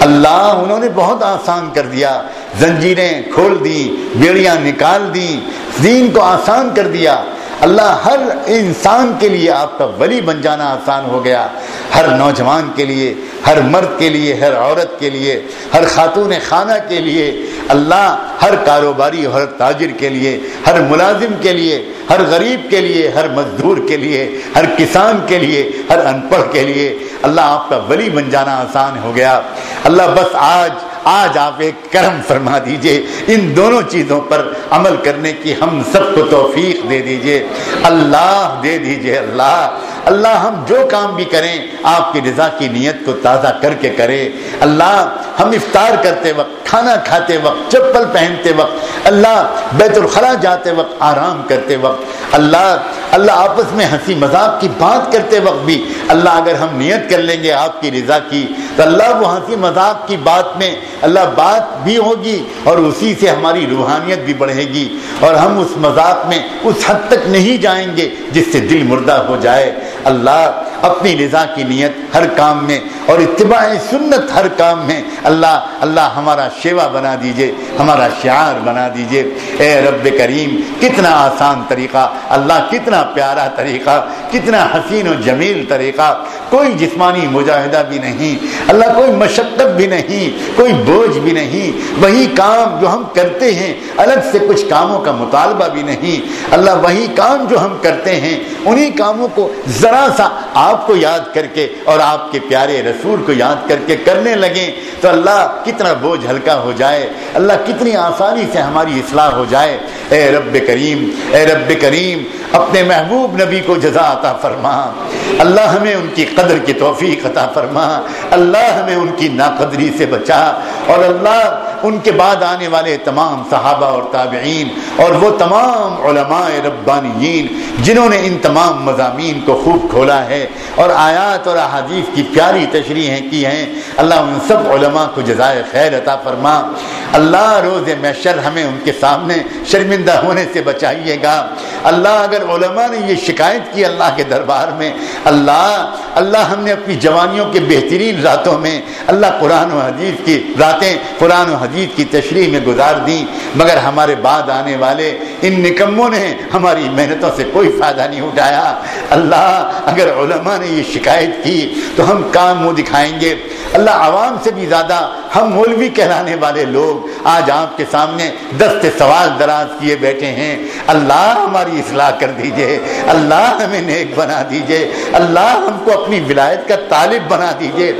[SPEAKER 1] اللہ انہوں نے بہت آسان کر دیا، زنجیریں کھول دیں، بیڑیاں نکال دیں، دین کو آسان کر دیا. اللہ ہر انسان کے لیے آپ کا ولی بن جانا آسان ہو گیا. ہر نوجوان کے لیے، ہر مرد کے لیے، ہر عورت کے لیے، ہر خاتون خانہ کے لیے، اللہ ہر کاروباری، ہر تاجر کے لیے، ہر ملازم کے لیے، ہر غریب کے لیے، ہر مزدور کے لیے، ہر کسان کے لیے، ہر ان پڑھ کے لیے اللہ آپ کا ولی بن جانا آسان ہو گیا. اللہ بس آج آپ ایک کرم فرما دیجئے، ان دونوں چیزوں پر عمل کرنے کی ہم سب کو توفیق دے دیجئے. اللہ دے دیجئے. اللہ ہم جو کام بھی کریں آپ کی رضا کی نیت کو تازہ کر کے کریں. اللہ ہم افطار کرتے وقت، کھانا کھاتے وقت، چپل پہنتے وقت، اللہ بیت الخلاء جاتے وقت، آرام کرتے وقت، اللہ آپس میں ہنسی مذاق کی بات کرتے وقت بھی اللہ اگر ہم نیت کر لیں گے آپ کی رضا کی تو اللہ وہ ہنسی مذاق کی بات میں اللہ بات بھی ہوگی اور اسی سے ہماری روحانیت بھی بڑھے گی، اور ہم اس مذاق میں اس حد تک نہیں جائیں گے جس سے دل مردہ ہو جائے. اللہ اپنی رضا کی نیت ہر کام میں اور اتباع سنت ہر کام میں اللہ ہمارا شیوا بنا دیجئے، ہمارا شعار بنا دیجئے. اے رب کریم کتنا آسان طریقہ، اللہ کتنا پیارا طریقہ، کتنا حسین و جمیل طریقہ. کوئی جسمانی مجاہدہ بھی نہیں اللہ، کوئی مشقت بھی نہیں، کوئی بوجھ بھی نہیں. وہی کام جو ہم کرتے ہیں، الگ سے کچھ کاموں کا مطالبہ بھی نہیں اللہ. وہی کام جو ہم کرتے ہیں انہی کاموں کو ذرا سا آپ کو یاد کر کے اور آپ کے پیارے رسول کو یاد کر کے کرنے لگیں تو اللہ کتنا بوجھ ہلکا ہو جائے، اللہ کتنی آسانی سے ہماری اصلاح ہو جائے. اے رب کریم اپنے محبوب نبی کو جزا عطا فرما. اللہ ہمیں ان کی قدر کی توفیق عطا فرما. اللہ ہمیں ان کی ناقدری سے بچا، اور اللہ ان کے بعد آنے والے تمام صحابہ اور تابعین اور وہ تمام علماء ربانیین جنہوں نے ان تمام مضامین کو خوب کھولا ہے اور آیات اور احادیث کی پیاری تشریحیں کی ہیں، اللہ ان سب علماء کو جزائے خیر عطا فرما۔ اللہ روز محشر ہمیں ان کے سامنے شرمندہ ہونے سے بچائیے گا۔ اللہ اگر علماء نے یہ شکایت کی اللہ کے دربار میں، اللہ ہم نے اپنی جوانیوں کے بہترین راتوں میں اللہ قرآن و حدیث کی راتیں قرآن و حدیث کی تشریح میں گزار دیں، مگر ہمارے بعد آنے والے ان نکموں نے ہماری محنتوں سے کوئی فائدہ نہیں اٹھایا۔ اللہ اگر علماء نے یہ شکایت کی تو ہم کام منہ دکھائیں گے؟ اللہ عوام سے بھی زیادہ ہم مولوی کہلانے والے لوگ آج آپ کے سامنے دست سوال دراز کیے بیٹھے ہیں۔ اللہ ہماری اصلاح کر دیجئے، اللہ ہمیں نیک بنا دیجئے، اللہ ہم کو اپنی ولایت کا طالب بنا دیجئے۔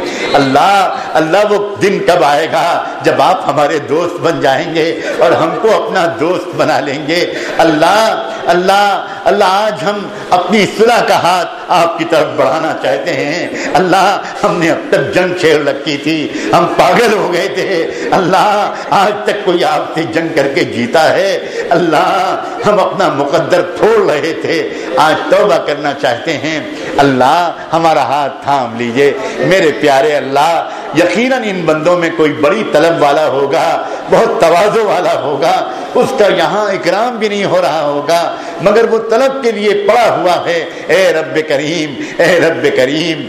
[SPEAKER 1] اللہ وہ دن کب آئے گا جب آپ ہمارے دوست بن جائیں گے اور ہم کو اپنا دوست بنا لیں گے؟ اللہ آج ہم اپنی اصلاح کا ہاتھ آپ کی طرف بڑھانا چاہتے ہیں۔ اللہ ہم نے اب تک جنگ چھیڑ رکھی تھی، ہم پاگل ہو گئے تھے۔ اللہ آج تک کوئی آپ سے جنگ کر کے جیتا ہے؟ اللہ ہم اپنا مقدر پھوڑ رہے تھے، آج توبہ کرنا چاہتے ہیں۔ اللہ ہمارا ہاتھ تھام لیجئے میرے پیارے اللہ۔ یقیناً ان بندوں میں کوئی بڑی طلب والا ہوگا، بہت تواضع والا ہوگا، اس کا یہاں اکرام بھی نہیں ہو رہا ہوگا، مگر وہ طلب کے لیے پڑا ہوا ہے۔ اے رب کریم، اے رب کریم،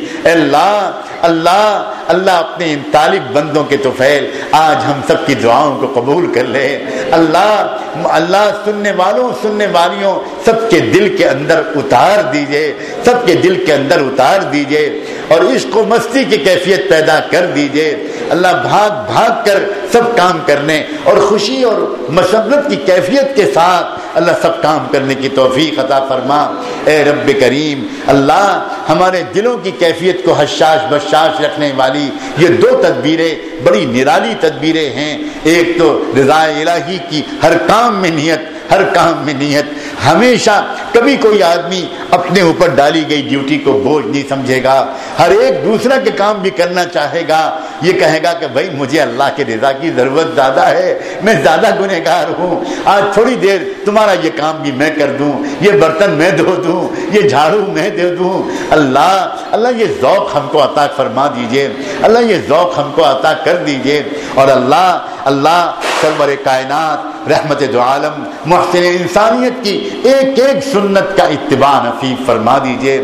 [SPEAKER 1] اللہ اپنے ان طالب بندوں کے طفیل آج ہم سب کی دعاؤں کو قبول کر لے۔ اللہ سننے والوں سننے والیوں سب کے دل کے اندر اتار دیجئے، سب کے دل کے اندر اتار دیجئے اور عشق و مستی کی کیفیت پیدا کر دیجئے۔ اللہ بھاگ بھاگ کر سب کام کرنے اور خوشی اور مسرت کی کیفیت کے ساتھ اللہ سب کام کرنے کی توفیق عطا فرما۔ اے رب کریم، اللہ ہمارے دلوں کی کیفیت کو حشاش بشاش رکھنے والی یہ دو تدبیریں بڑی نرالی تدبیریں ہیں۔ ایک تو رضا الہی کی ہر کام میں نیت، ہر کام میں نیت ہمیشہ، کبھی کوئی آدمی اپنے اوپر ڈالی گئی ڈیوٹی کو بوجھ نہیں سمجھے گا، ہر ایک دوسرا کے کام بھی کرنا چاہے گا، یہ کہے گا کہ بھائی مجھے اللہ کے رضا کی ضرورت زیادہ ہے، میں زیادہ گنہگار ہوں، آج تھوڑی دیر تمہارا یہ کام بھی میں کر دوں، یہ برتن میں دھو دوں، یہ جھاڑو میں دے دوں۔ اللہ یہ ذوق ہم کو عطا فرما دیجئے، اللہ یہ ذوق ہم کو عطا کر دیجئے۔ اور اللہ سرور کائنات رحمت دو عالم محسن انسانیت کی ایک ایک سنت کا اتباع نصیب فرما دیجئے۔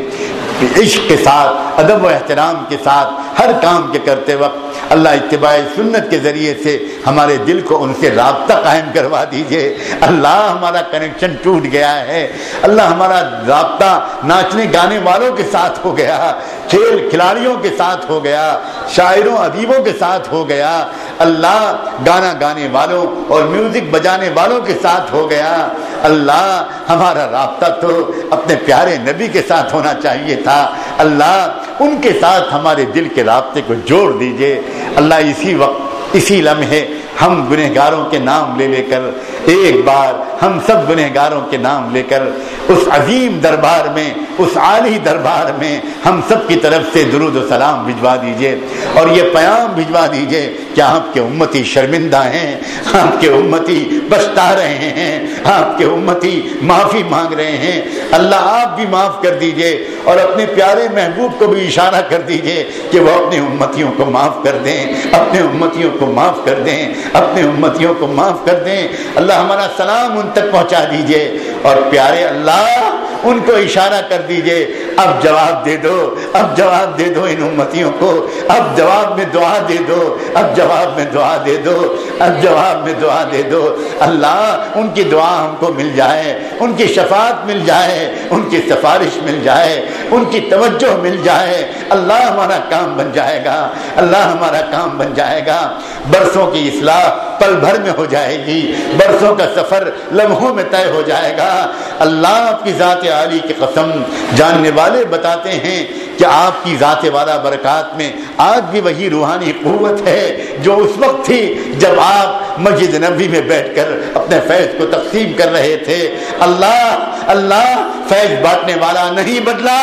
[SPEAKER 1] عشق کے ساتھ، ادب و احترام کے ساتھ ہر کام کے کرتے وقت اللہ اتباع سنت کے ذریعے سے ہمارے دل کو ان سے رابطہ قائم کروا دیجئے۔ اللہ ہمارا کنیکشن ٹوٹ گیا ہے، اللہ ہمارا رابطہ ناچنے گانے والوں کے ساتھ ہو گیا، کھیل کھلاڑیوں کے ساتھ ہو گیا، شاعروں ادیبوں کے ساتھ ہو گیا، اللہ گانا گانے والوں اور میوزک بجانے والوں کے ساتھ ہو گیا۔ اللہ ہمارا رابطہ تو اپنے پیارے نبی کے ساتھ ہونا چاہیے تھا، اللہ ان کے ساتھ ہمارے دل کے رابطے کو جوڑ دیجئے۔ اللہ اسی وقت، اسی لمحے ہم گنہگاروں کے نام لے کر ایک بار ہم سب گنہگاروں کے نام لے کر اس عظیم دربار میں، اس عالی دربار میں ہم سب کی طرف سے درود و سلام بھجوا دیجئے اور یہ پیام بھجوا دیجئے کہ آپ کے امتی شرمندہ ہیں، آپ کے امتی پچھتا رہے ہیں، آپ کے امتی معافی مانگ رہے ہیں۔ اللہ آپ بھی معاف کر دیجئے اور اپنے پیارے محبوب کو بھی اشارہ کر دیجئے کہ وہ اپنے امتیوں کو معاف کر دیں، اپنے امتیوں کو معاف کر دیں، اپنے امتیوں کو معاف کر دیں۔ اللہ ہمارا سلام ان تک پہنچا دیجئے اور پیارے اللہ ان کو اشارہ کر دیجئے، اب جواب دے دو، اب جواب دے دو ان امتیوں کو، اب جواب میں دعا دے دو، اب جواب میں دعا دے دو، اب جواب میں دعا دے دو۔ اللہ ان کی دعا ہم کو مل جائے، ان کی شفاعت مل جائے، ان کی سفارش مل جائے، ان کی توجہ مل جائے، اللہ ہمارا کام بن جائے گا، اللہ ہمارا کام بن جائے گا۔ برسوں کی اصلاح پل بھر میں ہو جائے گی، برسوں کا سفر لمحوں میں طے ہو جائے گا۔ اللہ آپ کی ذات عالی کی قسم، جاننے والے بتاتے ہیں کہ آپ کی ذات والا برکات میں آج بھی وہی روحانی قوت ہے جو اس وقت تھی جب آپ مسجد نبوی میں بیٹھ کر اپنے فیض کو تقسیم کر رہے تھے۔ اللہ فیض بانٹنے والا نہیں بدلا،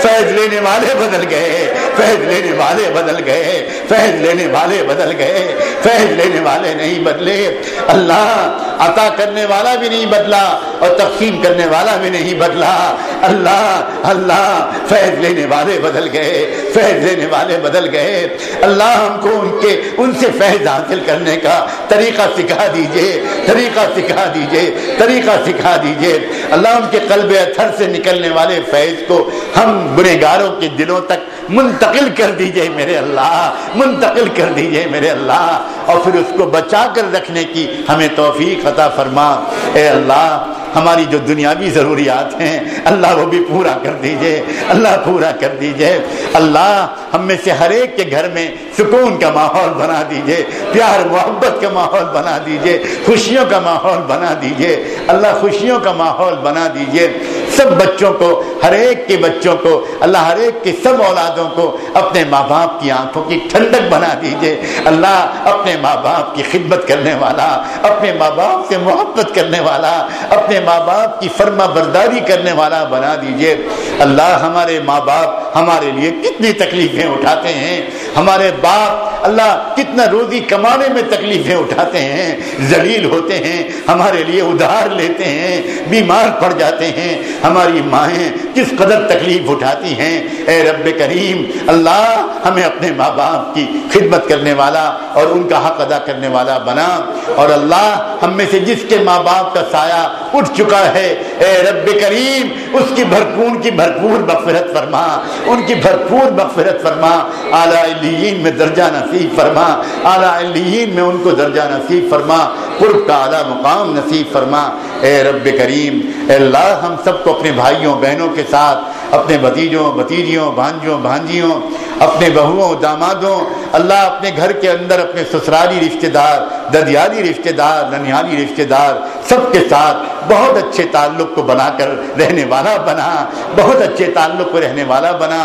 [SPEAKER 1] فیض لینے والے بدل گئے، فیض لینے والے بدل گئے، فیض لینے والے بدل گئے، فیض لینے والے نہیں بدلے۔ اللہ عطا کرنے والا بھی نہیں بدلا اور تقسیم کرنے والا بھی نہیں بدلا۔ اللہ فیض لینے والے بدل گئے، فیض لینے والے بدل گئے۔ اللہ ہم کو ان سے فیض حاصل کرنے کا طریقہ سکھا دیجئے، طریقہ سکھا دیجئے، طریقہ سکھا دیجئے۔ اللہ ان کے قلب اطہر سے نکلنے والے فیض کو ہم گنہگاروں کے دلوں تک منتقل کر دیجئے میرے اللہ، منتقل کر دیجئے میرے اللہ، اور پھر اس کو بچا کر رکھنے کی ہمیں توفیق عطا فرما۔ اے اللہ ہماری جو دنیاوی ضروریات ہیں اللہ وہ بھی پورا کر دیجئے، اللہ پورا کر دیجئے۔ اللہ ہم میں سے ہر ایک کے گھر میں سکون کا ماحول بنا دیجئے، پیار محبت کا ماحول بنا دیجئے، خوشیوں کا ماحول بنا دیجئے۔ اللہ خوشیوں کا ماحول بنا دیجئے۔ سب بچوں کو، ہر ایک کے بچوں کو، اللہ ہر ایک کے سب اولادوں کو اپنے ماں باپ کی آنکھوں کی ٹھنڈک بنا دیجئے۔ اللہ اپنے ماں باپ کی خدمت کرنے والا، اپنے ماں باپ سے محبت کرنے والا، اپنے ماں باپ کی فرما برداری کرنے والا بنا دیجئے۔ اللہ ہمارے ماں باپ ہمارے لیے کتنی تکلیفیں اٹھاتے ہیں، ہمارے باپ اللہ کتنا روزی کمانے میں تکلیفیں اٹھاتے ہیں، ذلیل ہوتے ہیں، ہمارے لیے ادھار لیتے ہیں، بیمار پڑ جاتے ہیں۔ ہماری مائیں کس قدر تکلیف اٹھاتی ہیں۔ اے رب کریم اللہ ہمیں اپنے ماں باپ کی خدمت کرنے والا اور ان کا حق ادا کرنے والا بنا۔ اور اللہ ہم میں سے جس کے ماں باپ کا سایہ اٹھ چکا ہے اے رب کریم اس کی بھرپور مغفرت فرما، ان کی بھرپور مغفرت فرما، اعلیٰ علیین میں درجہ نصیب فرما، اعلیٰ علیین میں ان کو درجہ نصیب فرما، قرب کا اعلیٰ مقام نصیب فرما۔ اے رب کریم اے اللہ ہم سب کو اپنے بھائیوں بہنوں کے ساتھ، اپنے بھتیجوں بھتیجیوں بھانجوں بھانجیوں، اپنے بہوؤں دامادوں، اللہ اپنے گھر کے اندر اپنے سسرالی رشتہ دار، ددیالی رشتہ دار، ننیالی رشتہ دار سب کے ساتھ بہت اچھے تعلق کو بنا کر رہنے والا بنا، بہت اچھے تعلق کو رہنے والا بنا۔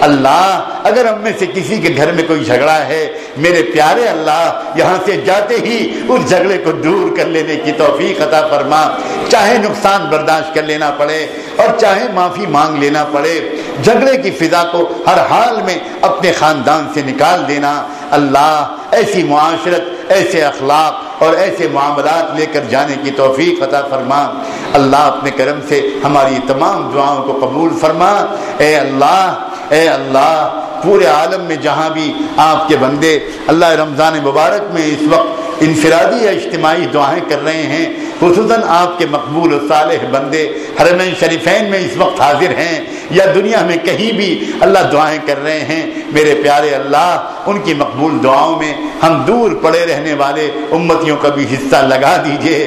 [SPEAKER 1] اللہ اگر ہم میں سے کسی کے گھر میں کوئی جھگڑا ہے میرے پیارے اللہ یہاں سے جاتے ہی اس جھگڑے کو دور کر لینے کی توفیق عطا فرما، چاہے نقصان برداشت کر لینا پڑے اور چاہے معافی مانگ لینا پڑے، جھگڑے کی فضا کو ہر حال میں اپنے خاندان سے نکال دینا۔ اللہ ایسی معاشرت، ایسے اخلاق اور ایسے معاملات لے کر جانے کی توفیق عطا فرما۔ اللہ اپنے کرم سے ہماری تمام دعاؤں کو قبول فرما۔ اے اللہ پورے عالم میں جہاں بھی آپ کے بندے اللہ رمضان مبارک میں اس وقت انفرادی یا اجتماعی دعائیں کر رہے ہیں، خصوصاً آپ کے مقبول و صالح بندے حرمین شریفین میں اس وقت حاضر ہیں یا دنیا میں کہیں بھی اللہ دعائیں کر رہے ہیں، میرے پیارے اللہ ان کی مقبول دعاؤں میں ہم دور پڑے رہنے والے امتیوں کا بھی حصہ لگا دیجئے۔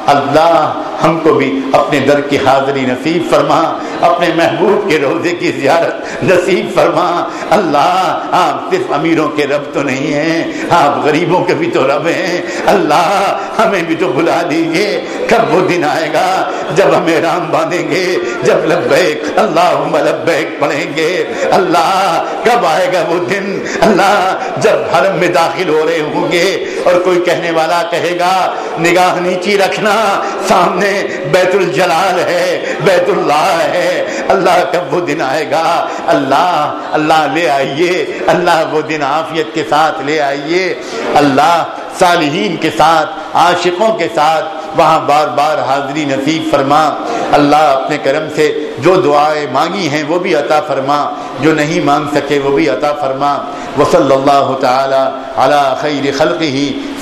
[SPEAKER 1] اللہ ہم کو بھی اپنے در کی حاضری نصیب فرما، اپنے محبوب کے روضے کی زیارت نصیب فرما۔ اللہ آپ صرف امیروں کے رب تو نہیں ہیں، آپ غریبوں کے بھی تو رب ہیں۔ اللہ ہمیں بھی تو بلا دیجئے، کب وہ دن آئے گا جب ہم احرام باندھیں گے، جب لبیک اللہم لبیک پڑھیں گے۔ اللہ کب آئے گا وہ دن اللہ جب حرم میں داخل ہو رہے ہوں گے اور کوئی کہنے والا کہے گا نگاہ نیچی رکھنا، سامنے بیت الجلال ہے، بیت اللہ ہے۔ اللہ کب وہ دن آئے گا؟ اللہ لے آئیے، اللہ وہ دن عافیت کے ساتھ لے آئیے۔ اللہ صالحین کے ساتھ، عاشقوں کے ساتھ وہاں بار بار حاضری نصیب فرما۔ اللہ اپنے کرم سے جو دعائیں مانگی ہیں وہ بھی عطا فرما، جو نہیں مانگ سکے وہ بھی عطا فرما۔ وصلی اللہ تعالی علی خیر خلقہ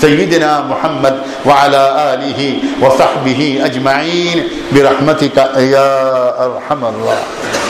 [SPEAKER 1] سیدنا محمد وعلی آلہ وصحبہ اجمعین برحمتک یا ارحم الراحمین۔